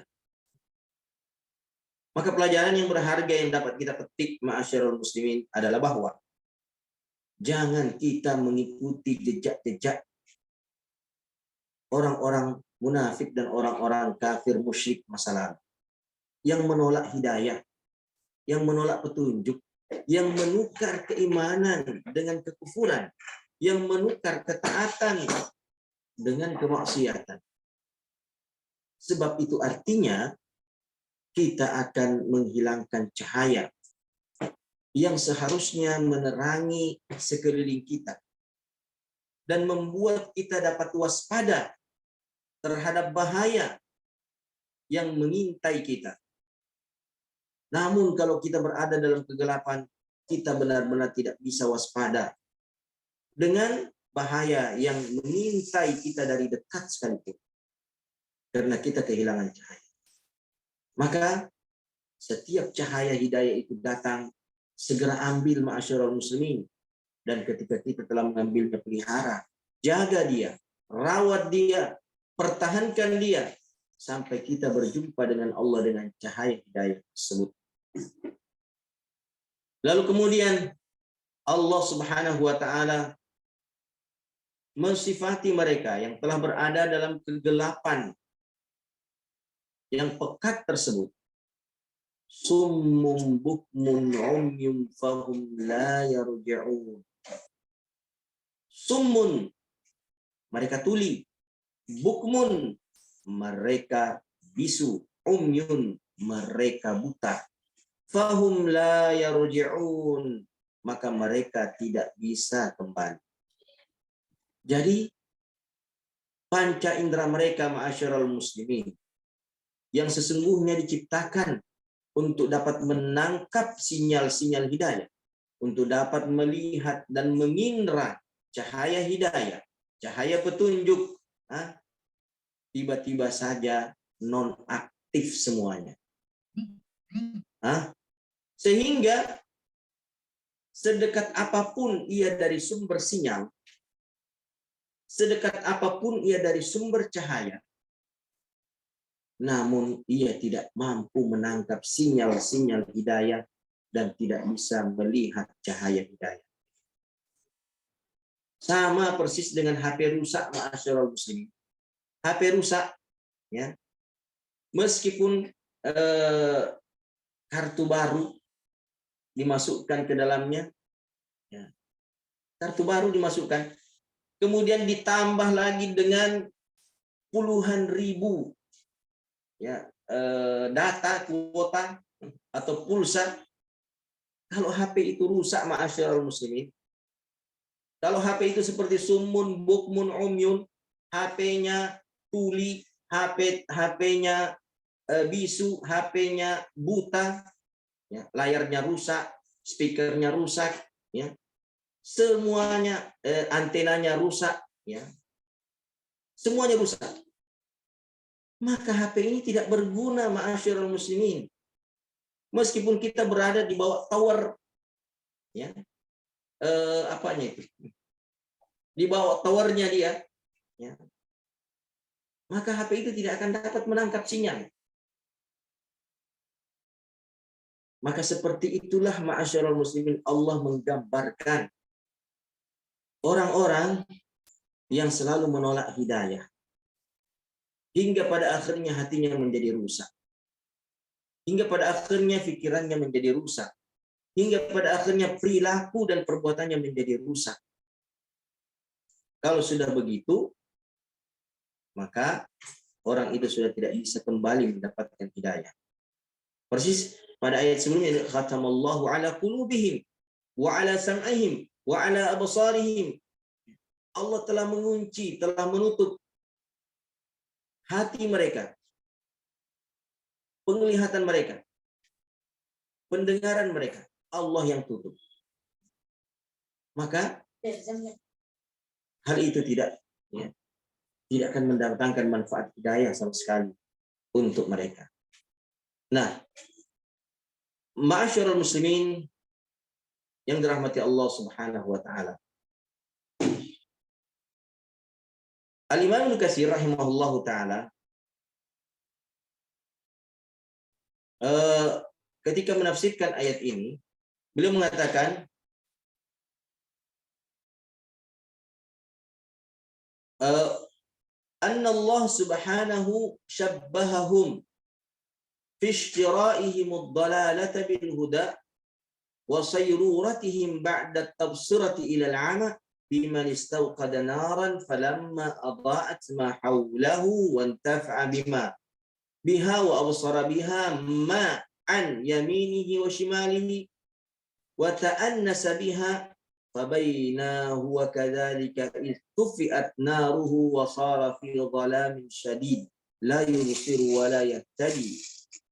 Maka pelajaran yang berharga yang dapat kita petik, ma'asyiral muslimin, adalah bahwa jangan kita mengikuti jejak-jejak orang-orang munafik dan orang-orang kafir musyrik masa lalu yang menolak hidayah, yang menolak petunjuk, yang menukar keimanan dengan kekufuran, yang menukar ketaatan dengan kemaksiatan. Sebab itu artinya kita akan menghilangkan cahaya yang seharusnya menerangi sekeliling kita dan membuat kita dapat waspada terhadap bahaya yang mengintai kita. Namun kalau kita berada dalam kegelapan, kita benar-benar tidak bisa waspada dengan bahaya yang mengintai kita dari dekat sekalipun. Karena kita kehilangan cahaya. Maka setiap cahaya hidayah itu datang, segera ambil ma'asyiral muslimin. Dan ketika kita telah mengambilnya, pelihara, jaga dia, rawat dia, pertahankan dia, sampai kita berjumpa dengan Allah dengan cahaya hidayah tersebut. Lalu kemudian Allah Subhanahu wa taala mensifati mereka yang telah berada dalam kegelapan yang pekat tersebut. Summum bukmun umyum fahum la yarji'un. Summun, mereka tuli. Bukmun, mereka bisu. Umyun, mereka buta. Fahum la yarji'un, maka mereka tidak bisa kembali. Jadi panca indera mereka, ma'asyiral muslimin, yang sesungguhnya diciptakan untuk dapat menangkap sinyal-sinyal hidayah, untuk dapat melihat dan mengindra cahaya hidayah, cahaya petunjuk, tiba-tiba saja nonaktif semuanya. Sehingga sedekat apapun ia dari sumber sinyal, sedekat apapun ia dari sumber cahaya, namun ia tidak mampu menangkap sinyal-sinyal hidayah dan tidak bisa melihat cahaya hidayah. Sama persis dengan HP rusak, ma'asyiral muslimin. HP rusak, ya, meskipun kartu baru dimasukkan ke dalamnya, ya, kartu baru dimasukkan, kemudian ditambah lagi dengan puluhan ribu, ya, data, kuota atau pulsa. Kalau HP itu rusak, ma'asyiral muslimin, kalau HP itu seperti summun bukmun umyun, HP-nya tuli, HP-nya bisu, HP-nya buta, ya, layarnya rusak, speakernya rusak, ya, semuanya, antenanya rusak, ya, semuanya rusak. Maka HP ini tidak berguna, ma'asyiral muslimin. Meskipun kita berada di bawah tower, ya, apanya itu, di bawah towernya dia, ya, maka HP itu tidak akan dapat menangkap sinyal. Maka seperti itulah, ma'asyiral muslimin, Allah menggambarkan orang-orang yang selalu menolak hidayah, hingga pada akhirnya hatinya menjadi rusak, hingga pada akhirnya pikirannya menjadi rusak, hingga pada akhirnya perilaku dan perbuatannya menjadi rusak. Kalau sudah begitu, maka orang itu sudah tidak bisa kembali mendapatkan hidayah. Persis pada ayat sebelumnya, khatamallahu ala qulubihim wa ala sam'ihim wa ala absarihim. Allah telah mengunci, telah menutup hati mereka, penglihatan mereka, pendengaran mereka. Allah yang tutup. Maka hal itu tidak, ya, tidak akan mendatangkan manfaat hidayah sama sekali untuk mereka. Nah, ma'asyiral muslimin yang dirahmati Allah Subhanahu wa taala. Al-Imam Ibnu Katsir rahimahullahu taala ketika menafsirkan ayat ini, beliau mengatakan anna Allah subhanahu syabbahahum fi ishtira'ihim ad-dalalata bil huda wa sayruratihim ba'da at-tabsirati ila al-'ama biman istawqada naran falamma adaa'at ma hawlahu wa intafa'a bima biha wa absara biha ma an yaminihi wa shimalihi wa ta'annasa biha fabaina huwa kadzalika istufi'at naruhu wa sara fi dhalamin shadid la yubsiru wa la yahtadi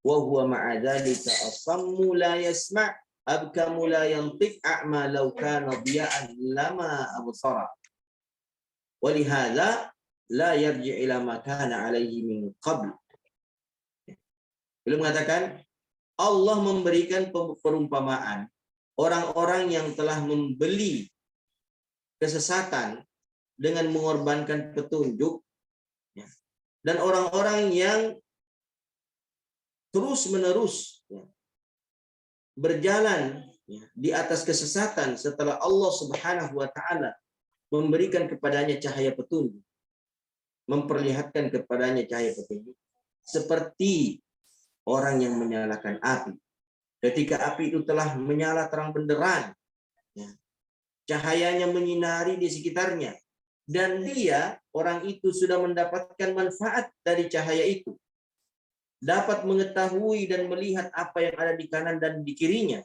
wa huwa ma'a dzalika asammu la yasma' abkamu la yantiq a'ma law kana diya'an lama absara wa lihadza la yarji' ila ma kana alaihi min qabl. Beliau mengatakan Allah memberikan perumpamaan orang-orang yang telah membeli kesesatan dengan mengorbankan petunjuk, dan orang-orang yang terus-menerus berjalan di atas kesesatan setelah Allah Subhanahu wa taala memberikan kepadanya cahaya petunjuk, memperlihatkan kepadanya cahaya petunjuk, seperti orang yang menyalakan api. Ketika api itu telah menyala terang benderang, cahayanya menyinari di sekitarnya, dan dia, orang itu sudah mendapatkan manfaat dari cahaya itu, dapat mengetahui dan melihat apa yang ada di kanan dan di kirinya.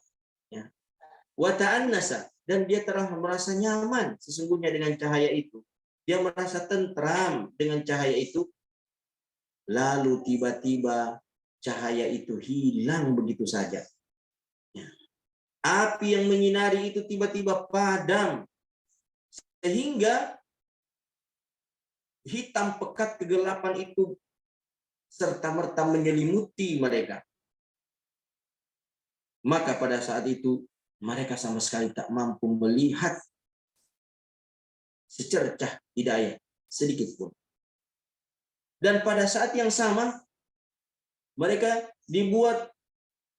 Wa ta'annasa, dan dia telah merasa nyaman sesungguhnya dengan cahaya itu. Dia merasa tentram dengan cahaya itu. Lalu tiba-tiba cahaya itu hilang begitu saja. Api yang menyinari itu tiba-tiba padam, sehingga hitam pekat kegelapan itu serta-merta menyelimuti mereka. Maka pada saat itu mereka sama sekali tak mampu melihat secercah hidayah sedikit pun. Dan pada saat yang sama mereka dibuat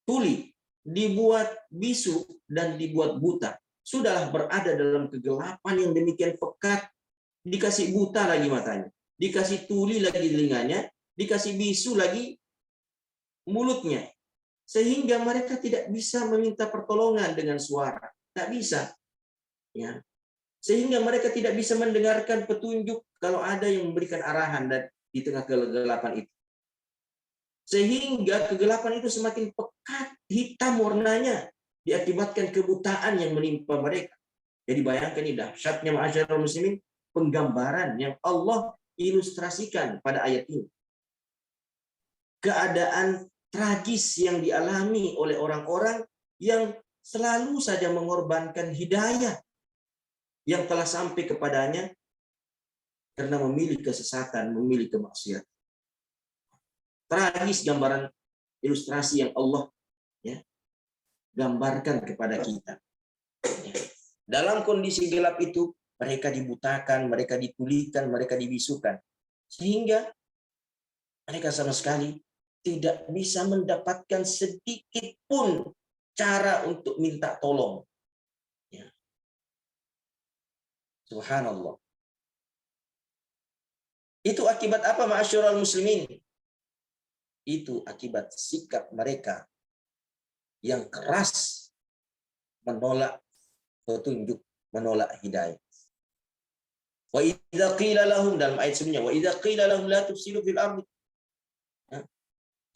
tuli, dibuat bisu, dan dibuat buta. Sudahlah berada dalam kegelapan yang demikian pekat, dikasih buta lagi matanya, dikasih tuli lagi telinganya, dikasih bisu lagi mulutnya, sehingga mereka tidak bisa meminta pertolongan dengan suara, tak bisa, ya. Sehingga mereka tidak bisa mendengarkan petunjuk kalau ada yang memberikan arahan dan di tengah kegelapan itu. Sehingga kegelapan itu semakin pekat, hitam warnanya, diakibatkan kebutaan yang menimpa mereka. Jadi bayangkan ini dahsyatnya ma'asyiral muslimin, penggambaran yang Allah ilustrasikan pada ayat ini. Keadaan tragis yang dialami oleh orang-orang yang selalu saja mengorbankan hidayah yang telah sampai kepadanya karena memilih kesesatan, memilih kemaksiatan. Tragis gambaran ilustrasi yang Allah gambarkan kepada kita. Dalam kondisi gelap itu, mereka dibutakan, mereka ditulikan, mereka dibisukan. Sehingga mereka sama sekali tidak bisa mendapatkan sedikit pun cara untuk minta tolong. Subhanallah. Itu akibat apa, ma'asyiral muslimin? Itu akibat sikap mereka yang keras menolak petunjuk, menolak hidayah. Wa idza qila lahum, dalam ayat sebelumnya, wa idza qila lahum la tufsidu fil ardi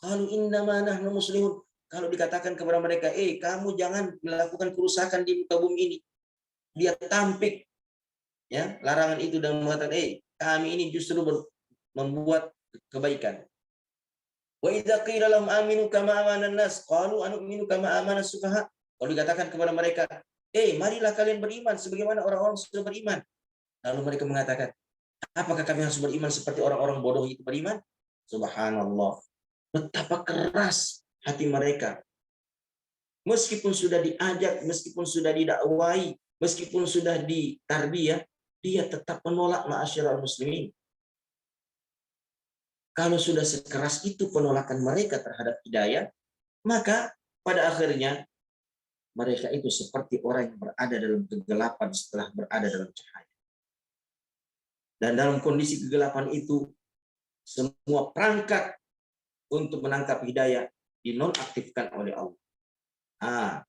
qalu innama nahnu muslimun. Kalau dikatakan kepada mereka, kamu jangan melakukan kerusakan di muka bumi ini, dia tampik larangan itu dan mengatakan, kami ini justru membuat kebaikan. Wa idza qila lahum aminu kama amana nas qalu anu'minu kama amana sufaha. Kalau dikatakan kepada mereka, marilah kalian beriman sebagaimana orang-orang sudah beriman. Lalu mereka mengatakan, apakah kami harus beriman seperti orang-orang bodoh itu beriman? Subhanallah. Betapa keras hati mereka. Meskipun sudah diajak, meskipun sudah didakwai, meskipun sudah ditarbiyah, dia tetap menolak, ma'asyiral muslimin. Kalau sudah sekeras itu penolakan mereka terhadap hidayah, maka pada akhirnya mereka itu seperti orang yang berada dalam kegelapan setelah berada dalam cahaya. Dan dalam kondisi kegelapan itu, semua perangkat untuk menangkap hidayah dinonaktifkan oleh Allah.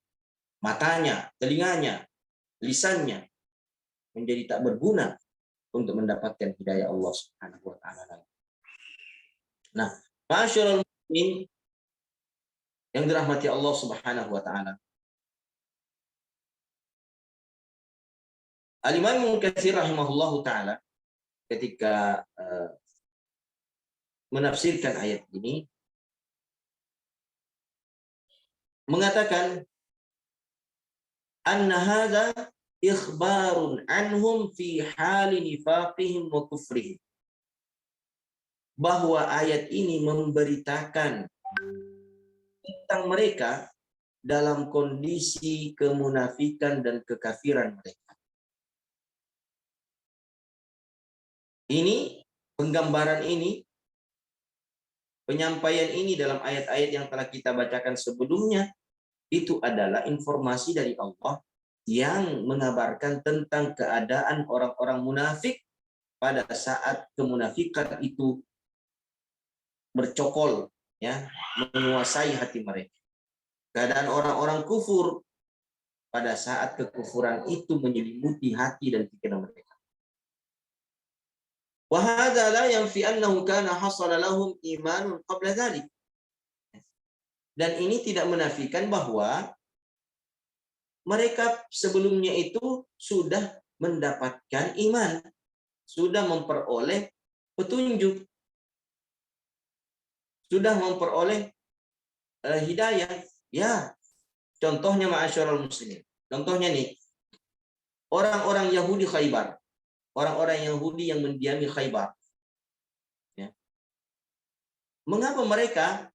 Matanya, telinganya, lisannya menjadi tak berguna untuk mendapatkan hidayah Allah Subhanahu wa taala. Nah, masyaallah muslimin yang dirahmati Allah Subhanahu wa taala. Al-Imam Ibnu Katsir rahimahullahu taala ketika menafsirkan ayat ini mengatakan anna hadza ikhbarun anhum fi hali nifaqihim wa kufrihim, bahwa ayat ini memberitakan tentang mereka dalam kondisi kemunafikan dan kekafiran mereka. Ini penggambaran ini, penyampaian ini dalam ayat-ayat yang telah kita bacakan sebelumnya, itu adalah informasi dari Allah yang mengabarkan tentang keadaan orang-orang munafik pada saat kemunafikan itu bercokol, ya, menguasai hati mereka. Keadaan orang-orang kufur pada saat kekufuran itu menyelimuti hati dan pikiran mereka. Wa hadza la yanfi annahu kana hasala lahum imanun qabla dzalik. Dan ini tidak menafikan bahwa mereka sebelumnya itu sudah mendapatkan iman, sudah memperoleh petunjuk, sudah memperoleh hidayah. Ya, contohnya ma'asyiral muslimin. Contohnya nih, orang-orang Yahudi Khaybar, orang-orang Yahudi yang mendiami Khaybar. Ya. Mengapa mereka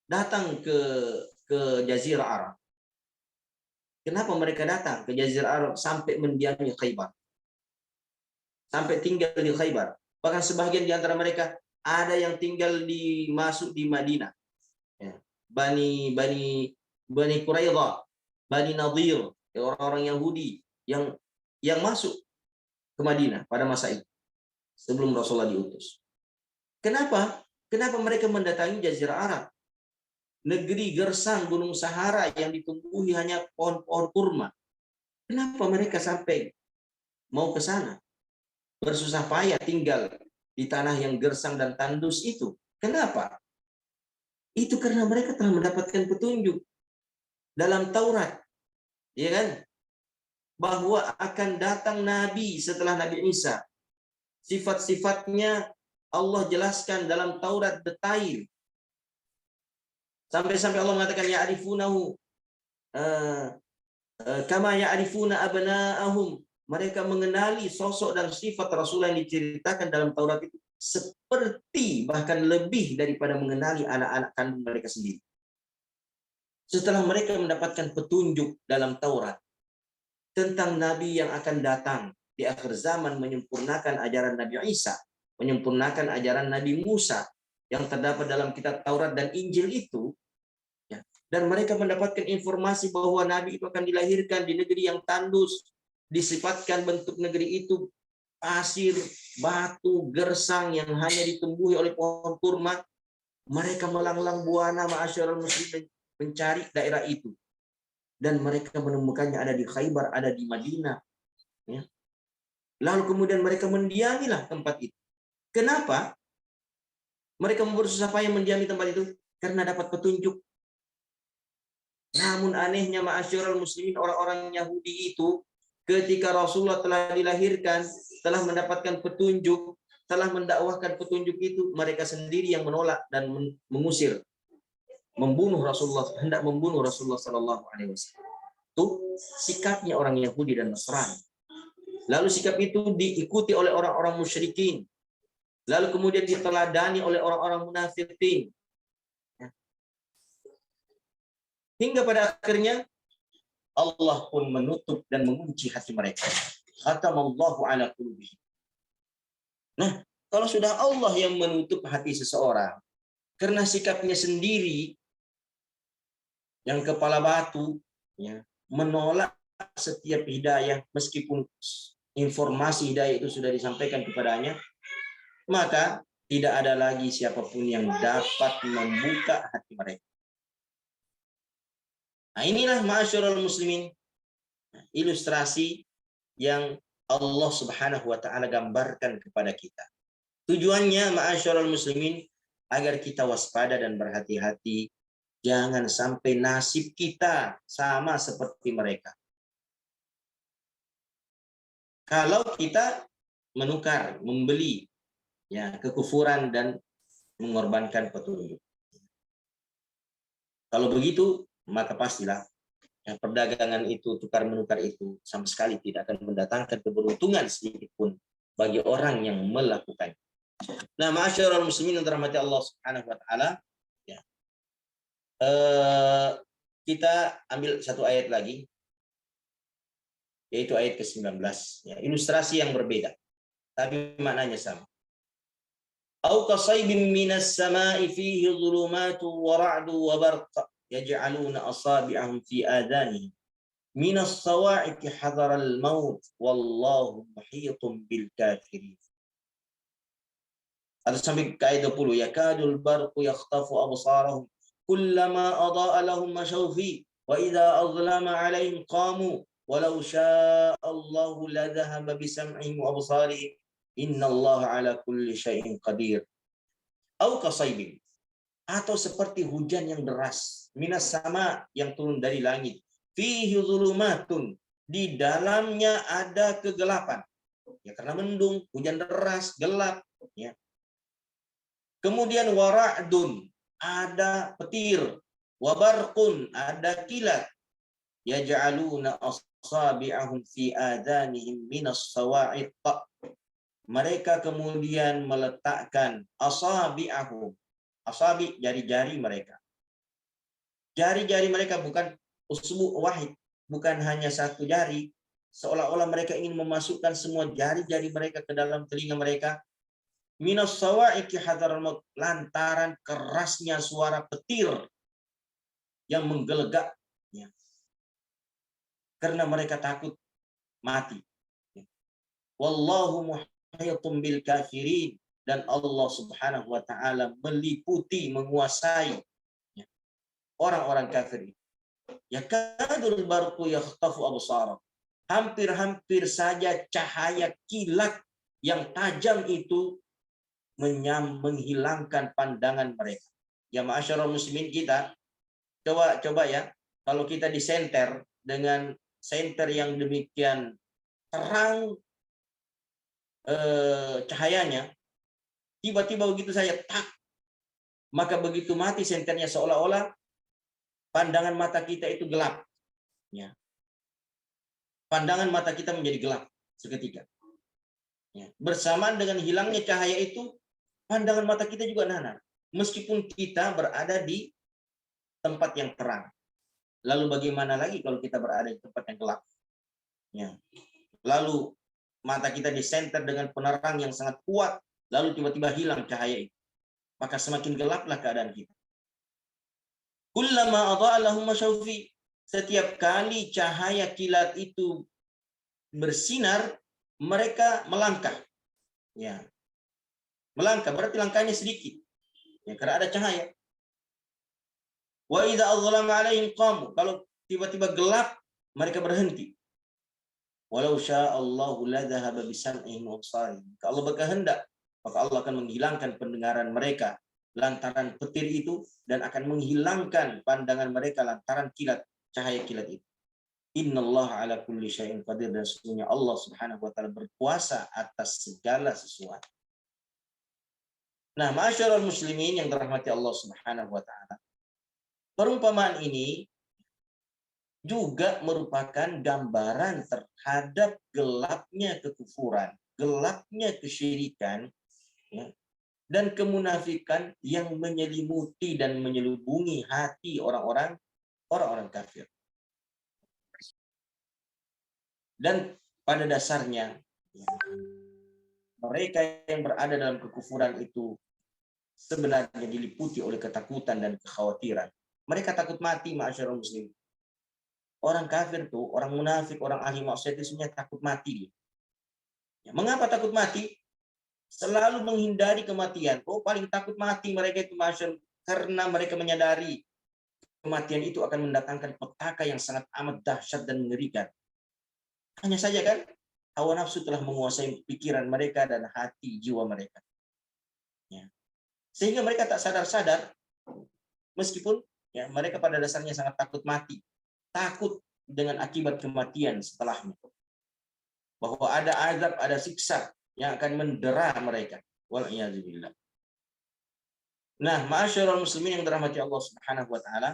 datang ke Jazirah Arab? Kenapa mereka datang ke Jazirah Arab sampai mendiami Khaybar? Sampai tinggal di Khaybar. Bahkan sebagian di antara mereka ada yang tinggal masuk di Madinah. Ya. Bani Quraidah, Bani Nadir, orang-orang Yahudi yang masuk ke Madinah pada masa itu sebelum Rasulullah diutus. Kenapa? Kenapa mereka mendatangi Jazirah Arab? Negeri gersang Gunung Sahara yang ditumbuhi hanya pohon-pohon kurma. Kenapa mereka sampai mau ke sana? Bersusah payah tinggal di tanah yang gersang dan tandus itu. Kenapa? Itu karena mereka telah mendapatkan petunjuk dalam Taurat, ya kan? Bahwa akan datang nabi setelah Nabi Isa. Sifat-sifatnya Allah jelaskan dalam Taurat detail. Sampai-sampai Allah mengatakan ya'rifunahu kama ya'rifuna abna'ahum. Mereka mengenali sosok dan sifat Rasul yang diceritakan dalam Taurat itu seperti bahkan lebih daripada mengenali anak-anak kandung mereka sendiri. Setelah mereka mendapatkan petunjuk dalam Taurat tentang Nabi yang akan datang di akhir zaman menyempurnakan ajaran Nabi Isa, menyempurnakan ajaran Nabi Musa yang terdapat dalam kitab Taurat dan Injil itu, ya, dan mereka mendapatkan informasi bahwa Nabi itu akan dilahirkan di negeri yang tandus, disifatkan bentuk negeri itu pasir, batu, gersang yang hanya ditumbuhi oleh pohon kurma. Mereka melanglang buana ma'asyiral muslimin mencari daerah itu. Dan mereka menemukannya ada di Khaybar, ada di Madinah. Ya. Lalu kemudian mereka mendiamilah tempat itu. Kenapa? Mereka bersusah payah mendiami tempat itu karena dapat petunjuk. Namun anehnya ma'asyiral muslimin, orang-orang Yahudi itu ketika Rasulullah telah dilahirkan, telah mendapatkan petunjuk, telah mendakwahkan petunjuk itu, mereka sendiri yang menolak dan mengusir, membunuh Rasulullah, hendak membunuh Rasulullah Sallallahu Alaihi Wasallam. Itu sikapnya orang Yahudi dan Nasrani. Lalu sikap itu diikuti oleh orang-orang musyrikin. Lalu kemudian diteladani oleh orang-orang munafikin. Hingga pada akhirnya Allah pun menutup dan mengunci hati mereka. Khatamallahu ala qulubihim. Nah, kalau sudah Allah yang menutup hati seseorang karena sikapnya sendiri yang kepala batu, ya, menolak setiap hidayah meskipun informasi hidayah itu sudah disampaikan kepadanya, maka Tidak ada lagi siapapun yang dapat membuka hati mereka. Nah, inilah ma'asyiral muslimin, ilustrasi yang Allah Subhanahu wa taala gambarkan kepada kita. Tujuannya ma'asyiral muslimin agar kita waspada dan berhati-hati, jangan sampai nasib kita sama seperti mereka. Kalau kita menukar, membeli ya kekufuran dan mengorbankan petunjuk. Kalau begitu, maka pastilah ya, perdagangan itu, tukar menukar itu sama sekali tidak akan mendatangkan keberuntungan sedikit pun bagi orang yang melakukannya. Nah, ma'asyiral muslimin yang dirahmati Allah Subhanahu wa taala, ya. Kita ambil satu ayat lagi, yaitu ayat ke-19, ya, ilustrasi yang berbeda tapi maknanya sama. Au kasaybin minas sama'i fihi dhulumatu wa ra'du wa barq yaj'aluna asabi'ahum fi adhanihim minas sawa'iqi hadaral maut wallahu muhitun bil kafirin. Atau sampai ke ayat 20, yakadul barqu yakhtafu absarahum kullama adha'a lahum mashaw fi wa idza azlama 'alaihim qamu walau syaa Allahu la dhahaba bi sam'ihim wa absarihim innallaha 'ala kulli syai'in qadir. Au kasaybin, atau seperti hujan yang deras, minas sama, yang turun dari langit, fihi dhulumatun, di dalamnya ada kegelapan. Ya karena mendung, hujan deras, gelap, ya. Kemudian wara'dun, ada petir, wabarqun, ada kilat, yaj'aluna asabi'ahum fi adanihim minas sawa'iq. Mereka kemudian meletakkan asabi'ahum, asabi jari-jari mereka. Jari-jari mereka bukan usbu' wahid, bukan hanya satu jari, seolah-olah mereka ingin memasukkan semua jari-jari mereka ke dalam telinga mereka. Minas sawa'iqi hadaral maut, lantaran kerasnya suara petir yang menggelegaknya. Karena mereka takut mati. Wallahu muhitun bil kafirin, dan Allah Subhanahu wa taala meliputi, menguasai orang-orang kafir. Yakadul barqu yakhtafu absarahum, hampir-hampir saja cahaya kilat yang tajam itu menghilangkan pandangan mereka. Ya ma'asyiral muslimin, kita coba ya, kalau kita disenter dengan senter yang demikian terang cahayanya, tiba-tiba begitu saya tak, maka begitu mati senternya seolah-olah pandangan mata kita itu gelap. Ya. Pandangan mata kita menjadi gelap seketika. Ya. Bersamaan dengan hilangnya cahaya itu, pandangan mata kita juga nanar. Meskipun kita berada di tempat yang terang. Lalu bagaimana lagi kalau kita berada di tempat yang gelap? Ya. Lalu mata kita disenter dengan penerang yang sangat kuat, lalu tiba-tiba hilang cahaya itu, maka semakin gelaplah keadaan kita. Kullama adha'a lahum mashaw fi, setiap kali cahaya kilat itu bersinar, mereka melangkah. Ya. Melangkah berarti langkahnya sedikit. Ya, karena ada cahaya. Wa idza azlama 'alaihim qamu, kalau tiba-tiba gelap, mereka berhenti. Walau sya'allahu la dhahaba bi sam'ihim wa absarihim, kalau Allah berkehendak, maka Allah akan menghilangkan pendengaran mereka lantaran petir itu, dan akan menghilangkan pandangan mereka lantaran kilat, cahaya kilat itu. Innallaha 'ala kulli syai'in qadir, dan sesungguhnya Allah Subhanahu wa taala berkuasa atas segala sesuatu. Nah, ma'asyiral muslimin yang dirahmati Allah Subhanahu wa taala, perumpamaan ini juga merupakan gambaran terhadap gelapnya kekufuran, gelapnya kesyirikan, ya, dan kemunafikan yang menyelimuti dan menyelubungi hati orang-orang kafir. Dan pada dasarnya, ya, mereka yang berada dalam kekufuran itu sebenarnya diliputi oleh ketakutan dan kekhawatiran. Mereka takut mati, ma'asyiral muslimin. Orang kafir tuh, orang munafik, orang ahli maksiat itu sebenarnya takut mati. Ya, mengapa takut mati? selalu menghindari kematian. Oh, paling takut mati mereka itu masyarakat, karena mereka menyadari kematian itu akan mendatangkan petaka yang sangat amat dahsyat dan mengerikan. Hanya saja kan, hawa nafsu telah menguasai pikiran mereka dan hati jiwa mereka. Ya. Sehingga mereka tak sadar-sadar, meskipun ya mereka pada dasarnya sangat takut mati, takut dengan akibat kematian setelahnya, bahwa ada azab, ada siksa yang akan mendera mereka. Wal'iyadzubillah. Nah, ma'asyiral muslimin yang dirahmati Allah Subhanahu wa taala,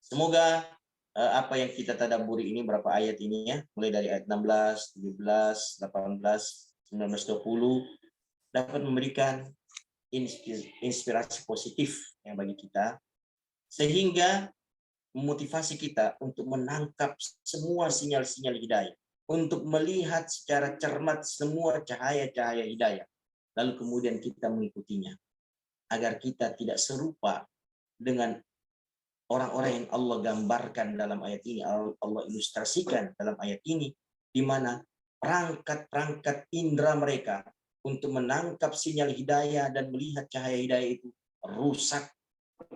semoga apa yang kita tadabburi ini, berapa ayat ini ya, mulai dari ayat 16, 17, 18, 19, 20 dapat memberikan inspirasi positif yang bagi kita, sehingga memotivasi kita untuk menangkap semua sinyal-sinyal hidayah, untuk melihat secara cermat semua cahaya-cahaya hidayah, lalu kemudian kita mengikutinya, agar kita tidak serupa dengan orang-orang yang Allah gambarkan dalam ayat ini, Allah ilustrasikan dalam ayat ini, di mana perangkat-perangkat indera mereka untuk menangkap sinyal hidayah dan melihat cahaya hidayah itu rusak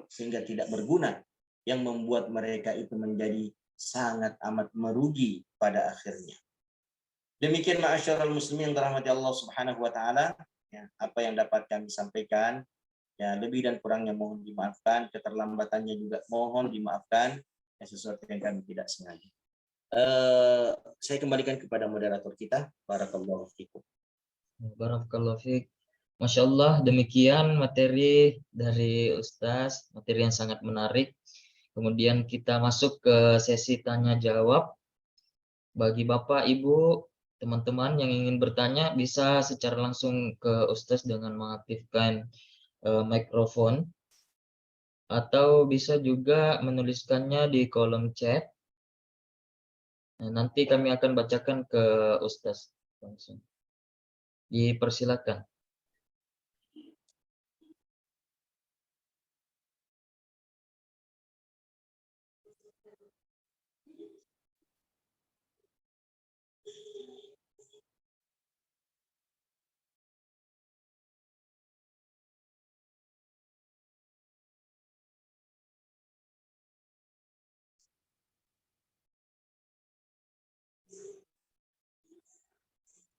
sehingga tidak berguna, yang membuat mereka itu menjadi sangat amat merugi pada akhirnya. Demikian ma'asyiral muslimin yang dirahmati Allah Subhanahu wa taala, ya, apa yang dapat kami sampaikan. Ya, lebih dan kurangnya mohon dimaafkan, keterlambatannya juga mohon dimaafkan, ya, sesuatu yang kami tidak sengaja. Saya kembalikan kepada moderator kita. Barakallahu fikum. Barakallahu fiik. Masya Allah, demikian materi dari Ustaz, materi yang sangat menarik. Kemudian kita masuk ke sesi tanya jawab. Bagi Bapak, Ibu, teman-teman yang ingin bertanya bisa secara langsung ke Ustaz dengan mengaktifkan mikrofon, atau bisa juga menuliskannya di kolom chat. Nah, nanti kami akan bacakan ke Ustaz langsung. Dipersilakan.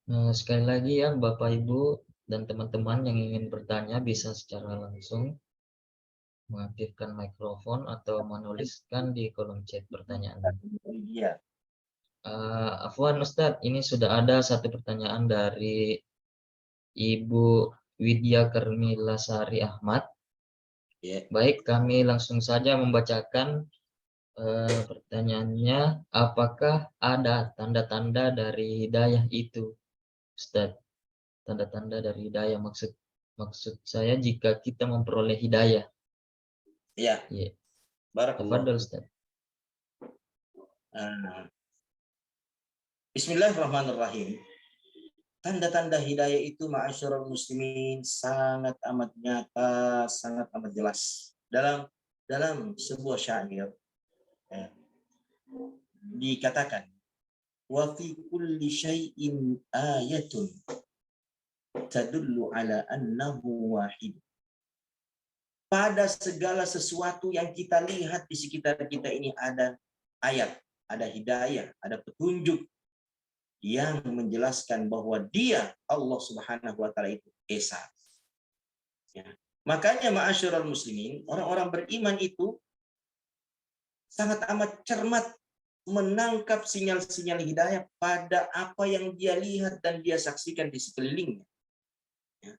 Nah, sekali lagi ya Bapak Ibu dan teman-teman yang ingin bertanya bisa secara langsung mengaktifkan mikrofon atau menuliskan di kolom chat pertanyaan. Afwan Ustadz, ini sudah ada satu pertanyaan dari Ibu Widya Kermilasari Ahmad. Baik, kami langsung saja membacakan pertanyaannya. Apakah ada tanda-tanda dari hidayah itu, Ustadz? Tanda-tanda dari hidayah, maksud saya jika kita memperoleh hidayah. Ya. Ya. Barakallahu. Ustaz. Bismillahirrahmanirrahim. Tanda-tanda hidayah itu ma'asyiral muslimin sangat amat nyata, sangat amat jelas dalam sebuah syair, ya, dikatakan wa fi kulli syai'in ayatun tadullu ala annahu wahid. Pada segala sesuatu yang kita lihat di sekitar kita ini ada ayat, ada hidayah, ada petunjuk yang menjelaskan bahwa Dia, Allah Subhanahu wa taala, itu esa. Ya. Makanya ma'asyiral muslimin, orang-orang beriman itu sangat amat cermat menangkap sinyal-sinyal hidayah pada apa yang dia lihat dan dia saksikan di sekelilingnya. Ya.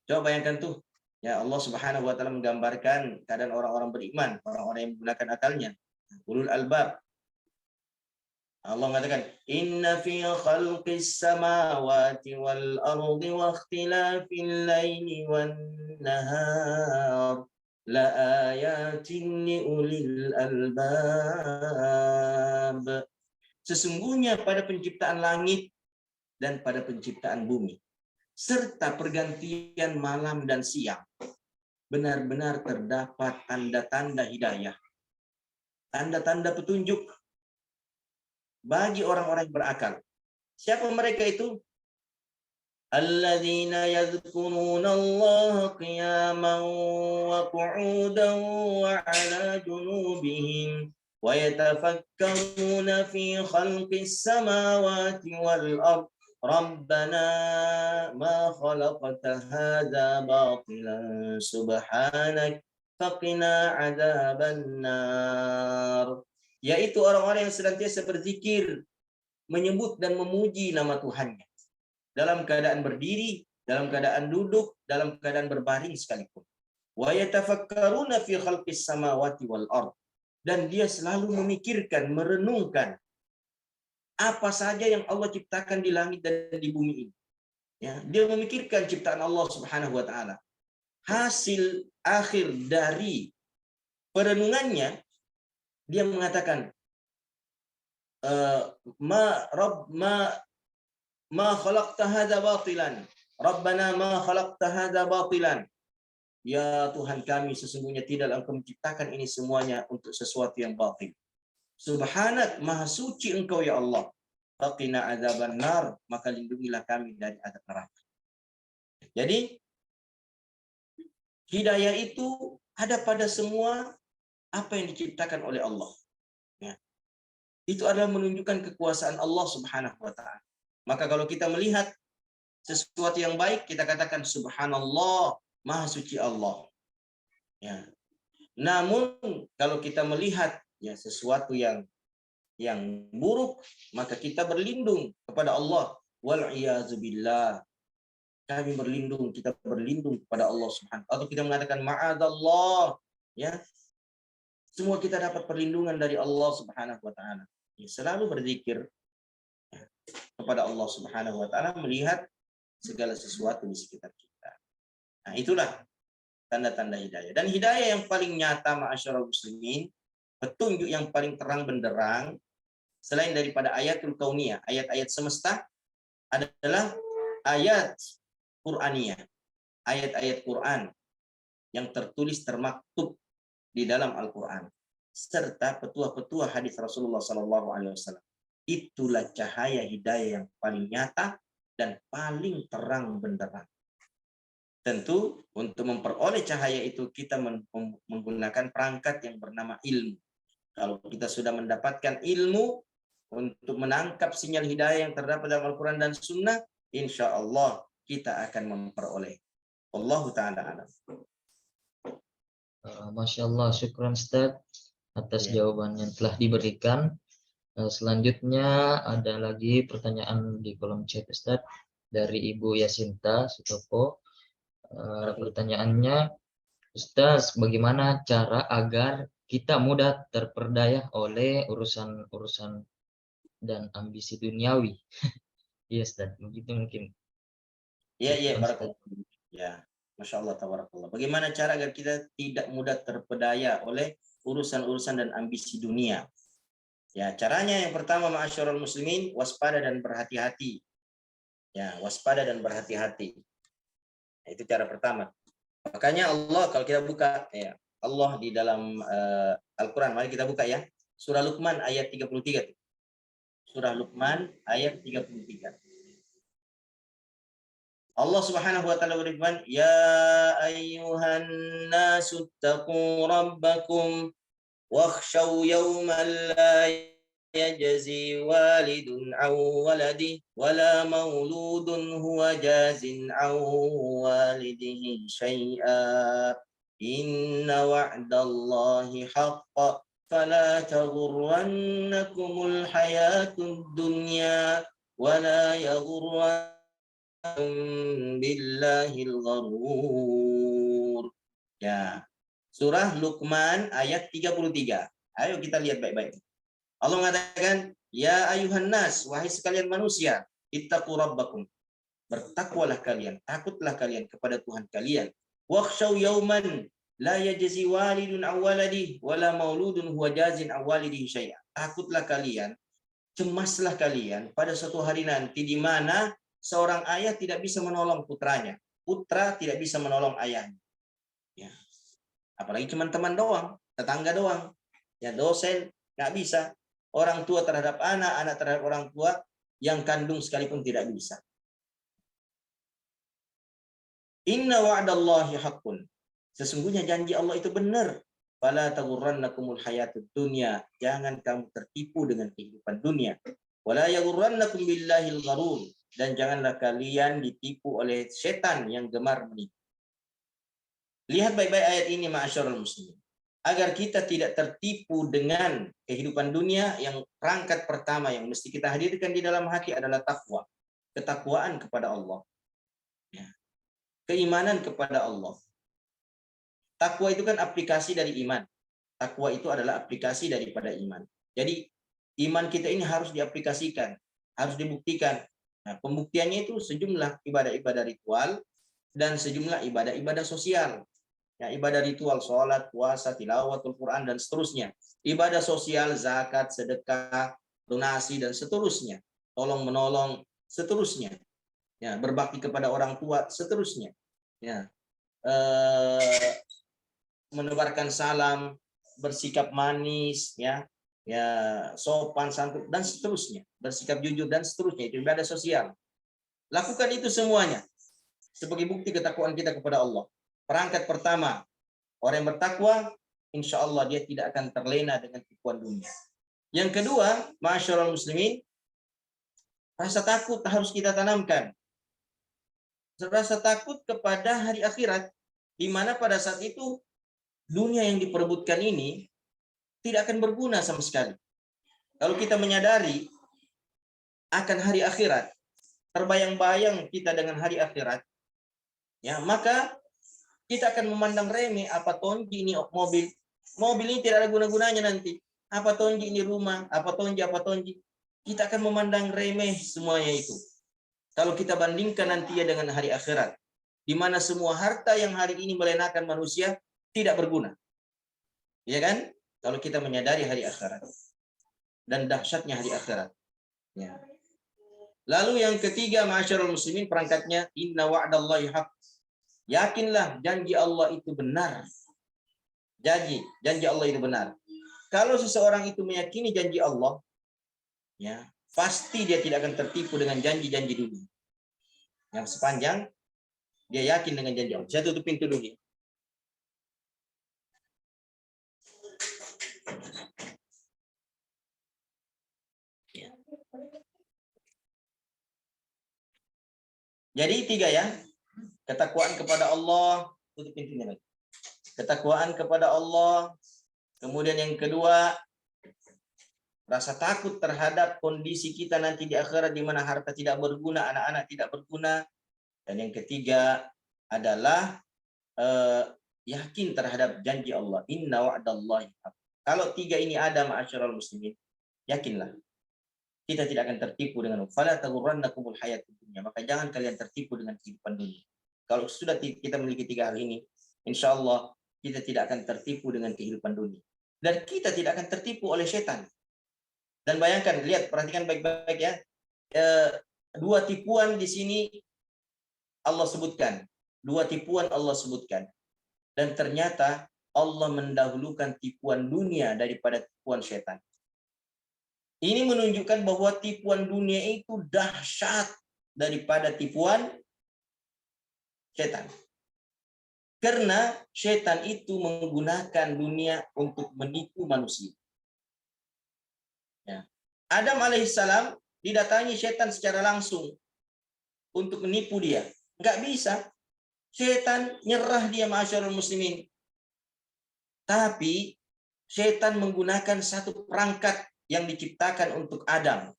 Coba bayangkan tuh, ya, Allah Subhanahu wa taala menggambarkan keadaan orang-orang beriman, orang-orang yang menggunakan akalnya, ulul albab. Allah mengatakan, inna fi khalqis samawati wal ardi wa ikhtilafil laili wan nahar la ayatin li ulil albab. Sesungguhnya pada penciptaan langit dan pada penciptaan bumi serta pergantian malam dan siang benar-benar terdapat tanda-tanda hidayah, tanda-tanda petunjuk bagi orang-orang yang berakal. Siapa mereka itu? Alladzina yadhkuruna Allah qiyaman wa qu'udan wa 'ala junubihim wa yatafakkaruna fi khalqis samawati wal ardh Rabbana ma khalaqta hadza batilan subhanak faqina 'adzabannar. Yaitu orang-orang yang senantiasa berzikir, menyebut dan memuji nama Tuhannya dalam keadaan berdiri, dalam keadaan duduk, dalam keadaan berbaring sekalipun. Wa yatafakkaruna fi khalqis samawati wal ardh. Dan dia selalu memikirkan, merenungkan apa saja yang Allah ciptakan di langit dan di bumi ini. Ya, dia memikirkan ciptaan Allah Subhanahu wa taala. Hasil akhir dari perenungannya, dia mengatakan ma khalaqta hadza batilan. Rabbana ma khalaqta hadza batilan. Ya Tuhan kami, sesungguhnya tidaklah Engkau menciptakan ini semuanya untuk sesuatu yang batil. Subhanak, maha suci Engkau ya Allah. Faqina adzabannar, maka lindungilah kami dari azab neraka. Jadi hidayah itu ada pada semua apa yang diciptakan oleh Allah. Ya. Itu adalah menunjukkan kekuasaan Allah Subhanahu wa taala. Maka kalau kita melihat sesuatu yang baik, kita katakan subhanallah, maha suci Allah. Ya. Namun kalau kita melihat ya sesuatu yang buruk, maka kita berlindung kepada Allah. Wal iyazubillah. Kami berlindung, kita berlindung kepada Allah Subhanahu wa taala. Atau kita mengatakan ma'adallah, ya. Semua kita dapat perlindungan dari Allah Subhanahu wa taala. Ya, selalu berzikir kepada Allah Subhanahu wa taala, melihat segala sesuatu di sekitar kita. Nah, itulah tanda-tanda hidayah. Dan hidayah yang paling nyata ma'asyiral muslimin, petunjuk yang paling terang benderang selain daripada ayatul kauniyah, ayat-ayat semesta, adalah ayat Qur'aniyah, ayat-ayat Quran yang tertulis termaktub di dalam Al-Quran, serta petua-petua hadis Rasulullah SAW. Itulah cahaya hidayah yang paling nyata dan paling terang benderang. Tentu untuk memperoleh cahaya itu kita menggunakan perangkat yang bernama ilmu. Kalau kita sudah mendapatkan ilmu untuk menangkap sinyal hidayah yang terdapat dalam Al-Quran dan Sunnah, insya Allah kita akan memperoleh. Wallahu ta'ala alam. Masya Allah, syukran Ustaz atas jawaban yang telah diberikan. Selanjutnya ada lagi pertanyaan di kolom chat Ustaz dari Ibu Yasinta Sutopo. Pertanyaannya, Ustaz, bagaimana cara agar kita mudah terperdaya oleh urusan dan ambisi duniawi? Iya Ustaz, begitu mungkin. Iya, barakallah. Ya, Masya Allah, tabarakallah. Bagaimana cara agar kita tidak mudah terpedaya oleh urusan-urusan dan ambisi dunia? Ya, caranya yang pertama, ma'asyiral muslimin, waspada dan berhati-hati. Ya, waspada dan berhati-hati. Nah, itu cara pertama. Makanya Allah, kalau kita buka, ya, Allah di dalam Al-Quran, mari kita buka ya. Surah Luqman ayat 33. Surah Luqman ayat 33. Allah Subhanahu wa taala berfirman, "Ya ayyuhan nasu taqu rabbakum wakhshaw yawman la yajzi walidun aw waladihi wala mauludun huwa jazin aw walidihi syai'a. Inna wa'dallahi haqqan fala taghurrannakumul hayatud dunya wala yaghurrannakum billahil gharur." Ya. Surah Luqman ayat 33. Ayo kita lihat baik-baik. Allah mengatakan, "Ya ayuhan nas, wahai sekalian manusia, ittaqu rabbakum." Bertakwalah kalian, takutlah kalian kepada Tuhan kalian. Wakhshaw yauman la yajzi walidun aw waladihi wala mauludun huwa jazin aw walidihi syai'a. Takutlah kalian, cemaslah kalian pada suatu hari nanti di mana seorang ayah tidak bisa menolong putranya, putra tidak bisa menolong ayahnya. Ya. Apalagi cuma teman doang, tetangga doang. Ya, dosen nggak bisa. Orang tua terhadap anak, anak terhadap orang tua, yang kandung sekalipun tidak bisa. Inna wa'dallahi haqqun. Sesungguhnya janji Allah itu benar. Fala taghurrannakumul hayatud dunya. Jangan kamu tertipu dengan kehidupan dunia. Wala yaghurrannakum billahil gharur. Dan janganlah kalian ditipu oleh setan yang gemar menipu. Lihat baik-baik ayat ini, ma'asyarul muslimin. Agar kita tidak tertipu dengan kehidupan dunia, yang perangkat pertama yang mesti kita hadirkan di dalam hati adalah takwa. Ketakwaan kepada Allah. Ya. Keimanan kepada Allah. Takwa itu kan aplikasi dari iman. Takwa itu adalah aplikasi daripada iman. Jadi iman kita ini harus diaplikasikan, harus dibuktikan. Nah, pembuktiannya itu sejumlah ibadah-ibadah ritual dan sejumlah ibadah-ibadah sosial. Ya, ibadah ritual, sholat, puasa, tilawatul Quran, dan seterusnya. Ibadah sosial, zakat, sedekah, donasi, dan seterusnya. Tolong menolong, seterusnya. Ya, berbakti kepada orang tua, seterusnya. Ya, menebarkan salam, bersikap manis, ya, sopan, santun, dan seterusnya. Bersikap jujur, dan seterusnya. Itu ibadah sosial. Lakukan itu semuanya sebagai bukti ketakwaan kita kepada Allah. Perangkat pertama, orang yang bertakwa, insya Allah dia tidak akan terlena dengan tipuan dunia. Yang kedua, ma'asyiral muslimin, rasa takut harus kita tanamkan. Rasa takut kepada hari akhirat, di mana pada saat itu dunia yang diperebutkan ini tidak akan berguna sama sekali. Kalau kita menyadari akan hari akhirat, terbayang-bayang kita dengan hari akhirat, ya, maka kita akan memandang remeh, apa tonji ini mobil. Mobil ini tidak ada guna-gunanya nanti. Apa tonji ini rumah, apa tonji. Kita akan memandang remeh semuanya itu. Kalau kita bandingkan nantinya dengan hari akhirat, di mana semua harta yang hari ini melenakan manusia tidak berguna. Ya kan? Kalau kita menyadari hari akhirat dan dahsyatnya hari akhirat. Ya. Lalu yang ketiga, ma'asyiral muslimin, perangkatnya inna wa'dallahi haqq. Yakinlah janji Allah itu benar. Janji Allah itu benar. Kalau seseorang itu meyakini janji Allah, ya, pasti dia tidak akan tertipu dengan janji-janji dunia. Yang sepanjang dia yakin dengan janji Allah. Saya tutup pintu dulu. Ya. Jadi tiga, ya. Ketakwaan kepada Allah, tutup pintunya lagi. Ketakwaan kepada Allah. Kemudian yang kedua, rasa takut terhadap kondisi kita nanti di akhirat, di mana harta tidak berguna, anak-anak tidak berguna. Dan yang ketiga adalah yakin terhadap janji Allah. Inna wa'dallahi haqq. Kalau tiga ini ada, ma'asyiral muslimin, yakinlah kita tidak akan tertipu dengan fala taghurrannakumul hayatud dunya. Maka jangan kalian tertipu dengan kehidupan dunia. Kalau sudah kita memiliki tiga hal ini, insya Allah kita tidak akan tertipu dengan kehidupan dunia. Dan kita tidak akan tertipu oleh setan. Dan bayangkan, lihat, perhatikan baik-baik, ya. Dua tipuan di sini Allah sebutkan. Dua tipuan Allah sebutkan. Dan ternyata Allah mendahulukan tipuan dunia daripada tipuan setan. Ini menunjukkan bahwa tipuan dunia itu dahsyat daripada tipuan setan. Karena setan itu menggunakan dunia untuk menipu manusia. Ya. Adam alaihissalam didatangi setan secara langsung untuk menipu dia. Enggak bisa. Setan nyerah dia, ma'asyiral muslimin. Tapi setan menggunakan satu perangkat yang diciptakan untuk Adam.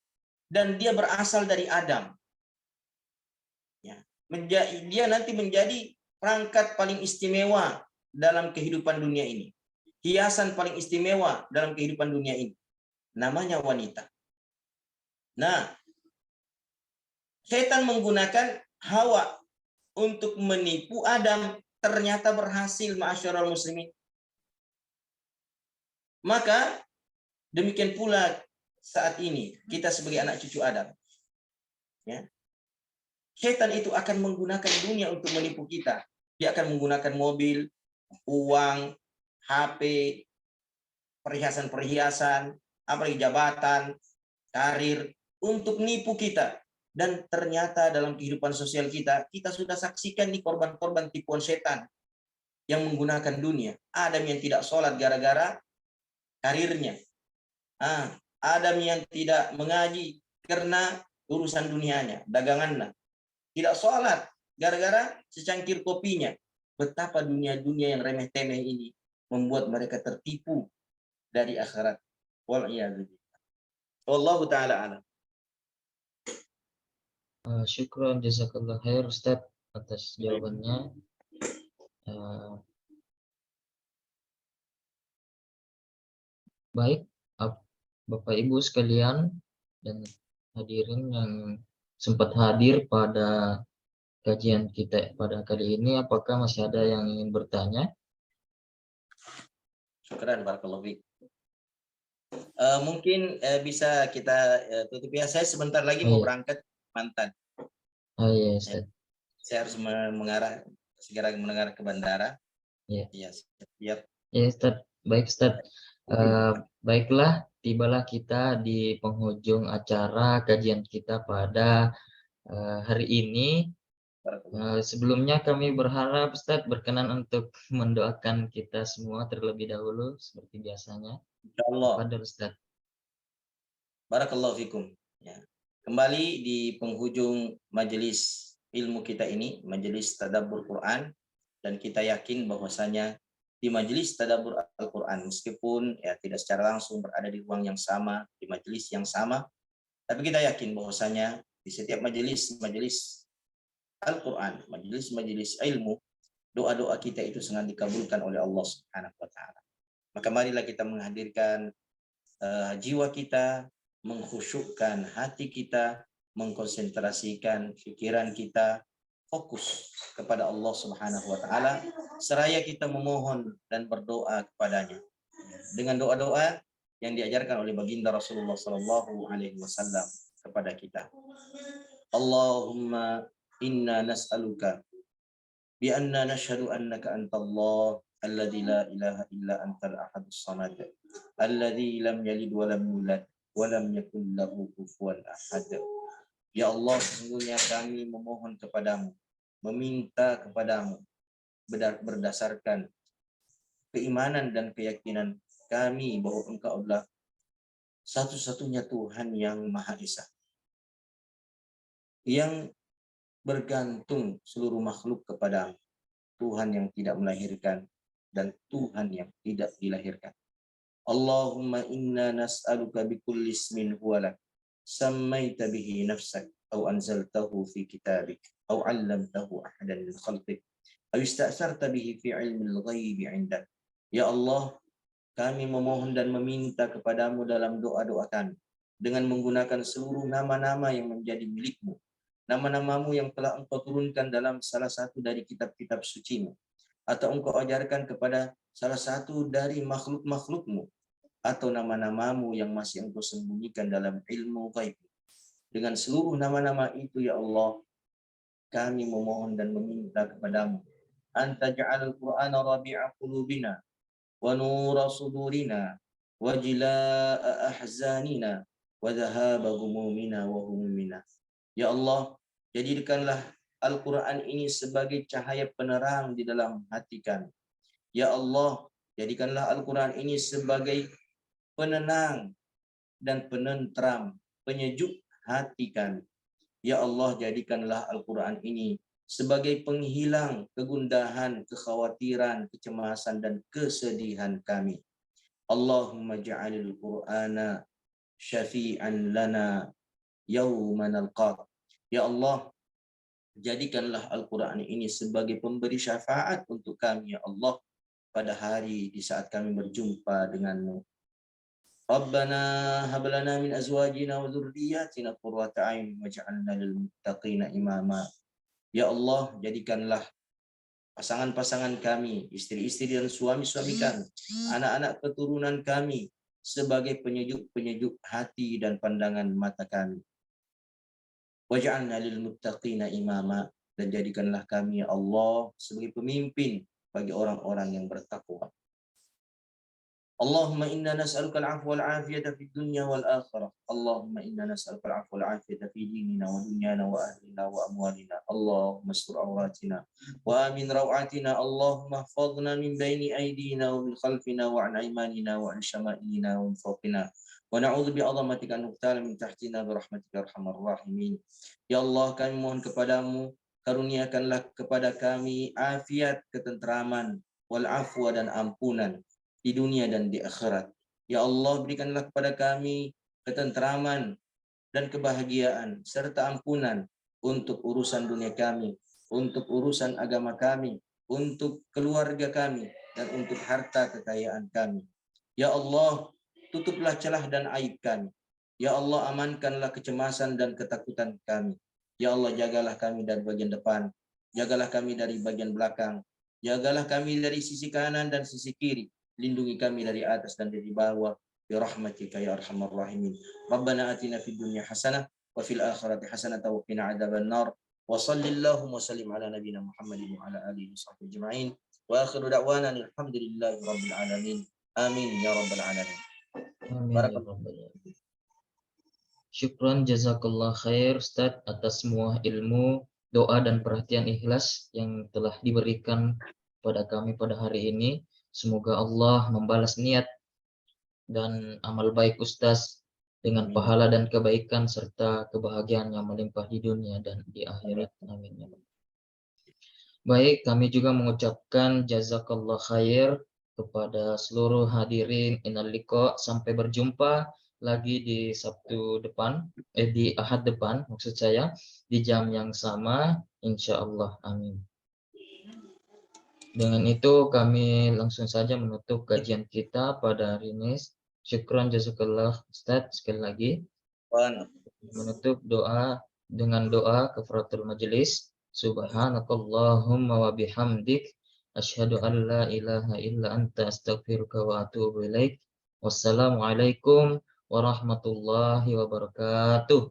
Dan dia berasal dari Adam. Ya. Dia nanti menjadi perangkat paling istimewa dalam kehidupan dunia ini. Hiasan paling istimewa dalam kehidupan dunia ini. Namanya wanita. Nah, setan menggunakan Hawa untuk menipu Adam. Ternyata berhasil, ma'asyiral muslimin. Maka demikian pula saat ini kita sebagai anak cucu Adam. Ya. Setan itu akan menggunakan dunia untuk menipu kita. Dia akan menggunakan mobil, uang, HP, perhiasan-perhiasan, apalagi jabatan, karir, untuk nipu kita. Dan ternyata dalam kehidupan sosial kita sudah saksikan nih korban-korban tipuan setan yang menggunakan dunia. Adam yang tidak sholat gara-gara karirnya. Adam yang tidak mengaji karena urusan dunianya, dagangannya. Tidak sholat gara-gara secangkir kopinya. Betapa dunia-dunia yang remeh-temeh ini membuat mereka tertipu dari akhirat. Wallahu ta'ala alam. Syukron jazakallah khair Ustaz atas jawabannya. Baik, Bapak Ibu sekalian dan hadirin yang sempat hadir pada kajian kita pada kali ini, apakah masih ada yang ingin bertanya? Syukran, barakallahu fiik. Mungkin bisa kita tutup ya. Saya sebentar lagi mau berangkat Mantan. Iya, Ustaz. Saya harus segera mendengar ke bandara. Iya. Siap. Ya, Ustaz. Baik, Ustaz. Baiklah, tibalah kita di penghujung acara kajian kita pada hari ini. Sebelumnya kami berharap Ustaz berkenan untuk mendoakan kita semua terlebih dahulu seperti biasanya. Insyaallah. Fadhil Ustaz. Barakallahu fikum. Ya. Kembali di penghujung majelis ilmu kita ini, majelis tadabbur Quran, dan kita yakin bahwasanya di majelis tadabbur Al-Quran, meskipun ya tidak secara langsung berada di ruang yang sama, di majelis yang sama, tapi kita yakin bahwasanya di setiap majelis Al-Quran, majelis ilmu, doa-doa kita itu sangat dikabulkan oleh Allah Subhanahu wa taala. Maka marilah kita menghadirkan jiwa kita, mengkhusyukkan hati kita, mengkonsentrasikan pikiran kita, fokus kepada Allah Subhanahu wa taala, seraya kita memohon dan berdoa kepadanya dengan doa-doa yang diajarkan oleh baginda Rasulullah sallallahu alaihi wasallam kepada kita. Allahumma inna nas'aluka bi anna nashhadu annaka antallah alladzi la ilaha illa antal ahadus samad alladzi lam yalid wa lam yulad wa lam yakul lahu kufuwan ahad. Ya Allah, sesungguhnya kami memohon kepadamu, meminta kepadamu berdasarkan keimanan dan keyakinan kami bahwa Engkau adalah satu-satunya Tuhan yang Maha Esa, yang bergantung seluruh makhluk kepadamu, Tuhan yang tidak melahirkan dan Tuhan yang tidak dilahirkan. Allahumma inna nas'aluka bikulli ismin huwa lak sammaita bihi nafsak aw anzaltahu fi kitabik aw 'allamtahu ahadan min khalqik aw ista'sarta bihi fi 'ilmil ghaibi 'indak. Ya Allah, kami memohon dan meminta kepadamu dalam doa-doa kami dengan menggunakan seluruh nama-nama yang menjadi milikmu, nama-namamu yang telah Engkau turunkan dalam salah satu dari kitab-kitab suci-Mu, atau Engkau ajarkan kepada salah satu dari makhluk-makhlukmu, atau nama-namamu yang masih Engkau sembunyikan dalam ilmu ghaib. Dengan seluruh nama-nama itu, ya Allah, kami memohon dan meminta kepadamu, Anta ja'al Qur'ana rabi'a qulubina wa nura sudurina wa jilaa ahzanina wa dhahaba ghumumina wa humumina. Ya Allah, jadikanlah Al-Quran ini sebagai cahaya penerang di dalam hati kami. Ya Allah, jadikanlah Al-Quran ini sebagai penenang dan penentram, penyejuk hati kami. Ya Allah, jadikanlah Al-Quran ini sebagai penghilang kegundahan, kekhawatiran, kecemasan, dan kesedihan kami. Allahumma ja'alil Qur'ana syafi'an lana yawma nalqak. Ya Allah, jadikanlah Al-Quran ini sebagai pemberi syafaat untuk kami, ya Allah, pada hari di saat kami berjumpa denganmu. Rabbana hab lana min azwajina wa dzurriyyatina qurrata a'yun waj'alna lil muttaqina imama. Ya Allah, jadikanlah pasangan-pasangan kami, istri-istri dan suami-suami kami, anak-anak keturunan kami sebagai penyejuk-penyejuk hati dan pandangan mata kami. Waj'alna lil muttaqina imama, dan jadikanlah kami, ya Allah, sebagai pemimpin bagi orang-orang yang bertakwa. اللهم إنا نسألك العفو والعافية في الدنيا والآخرة. اللهم إنا نسألك العفو والعافية في ديننا ودنيانا وأهلنا وأموالنا. اللهم استر عوراتنا وآمن روعاتنا. اللهم احفظنا من بين أيدينا ومن خلفنا وعن أيماننا وعن شمائلنا ومن فوقنا. ونعوذ بعظمتك أن نغتال من تحتنا برحمتك يا أرحم الراحمين. Ya Allah, kami mohon kepadamu, karuniakanlah kepada kami afiat, ketenteraman, wal afwa dan ampunan di dunia dan di akhirat. Ya Allah, berikanlah kepada kami ketenteraman dan kebahagiaan serta ampunan untuk urusan dunia kami, untuk urusan agama kami, untuk keluarga kami, dan untuk harta kekayaan kami. Ya Allah, tutuplah celah dan aib kami. Ya Allah, amankanlah kecemasan dan ketakutan kami. Ya Allah, jagalah kami dari bagian depan, jagalah kami dari bagian belakang, jagalah kami dari sisi kanan dan sisi kiri. Lindungi kami dari atas dan dari bawah. Birahmatika ya arhamar rahimin. Rabbana atina fid dunya hasanah wa fil akhirati hasanah wa qina adzaban nar. Wa sallallahu wa sallim ala nabiyyina Muhammadin wa ala alihi washabbihi ajma'in. Wa akhiru da'wana alhamdulillahi rabbil alamin. Amin ya rabbal alamin. Amin ya rabbal alamin. Syukran jazakallah khair Ustadz atas semua ilmu, doa dan perhatian ikhlas yang telah diberikan pada kami pada hari ini. Semoga Allah membalas niat dan amal baik Ustaz dengan pahala dan kebaikan serta kebahagiaan yang melimpah di dunia dan di akhirat. Amin ya Rabb. Baik, kami juga mengucapkan jazakallah khair kepada seluruh hadirin. Innal liqa, sampai berjumpa lagi di Sabtu depan, di Ahad depan maksud saya, di jam yang sama insyaallah. Amin. Dengan itu kami langsung saja menutup kajian kita pada hari ini. Syukran jazakallah Ustaz sekali lagi. Menutup doa dengan doa kafaratul majelis. Subhanakallahumma wa bihamdik asyhadu an la ilaha illa anta astaghfiruka wa atubu ilaik. Wassalamualaikum warahmatullahi wabarakatuh.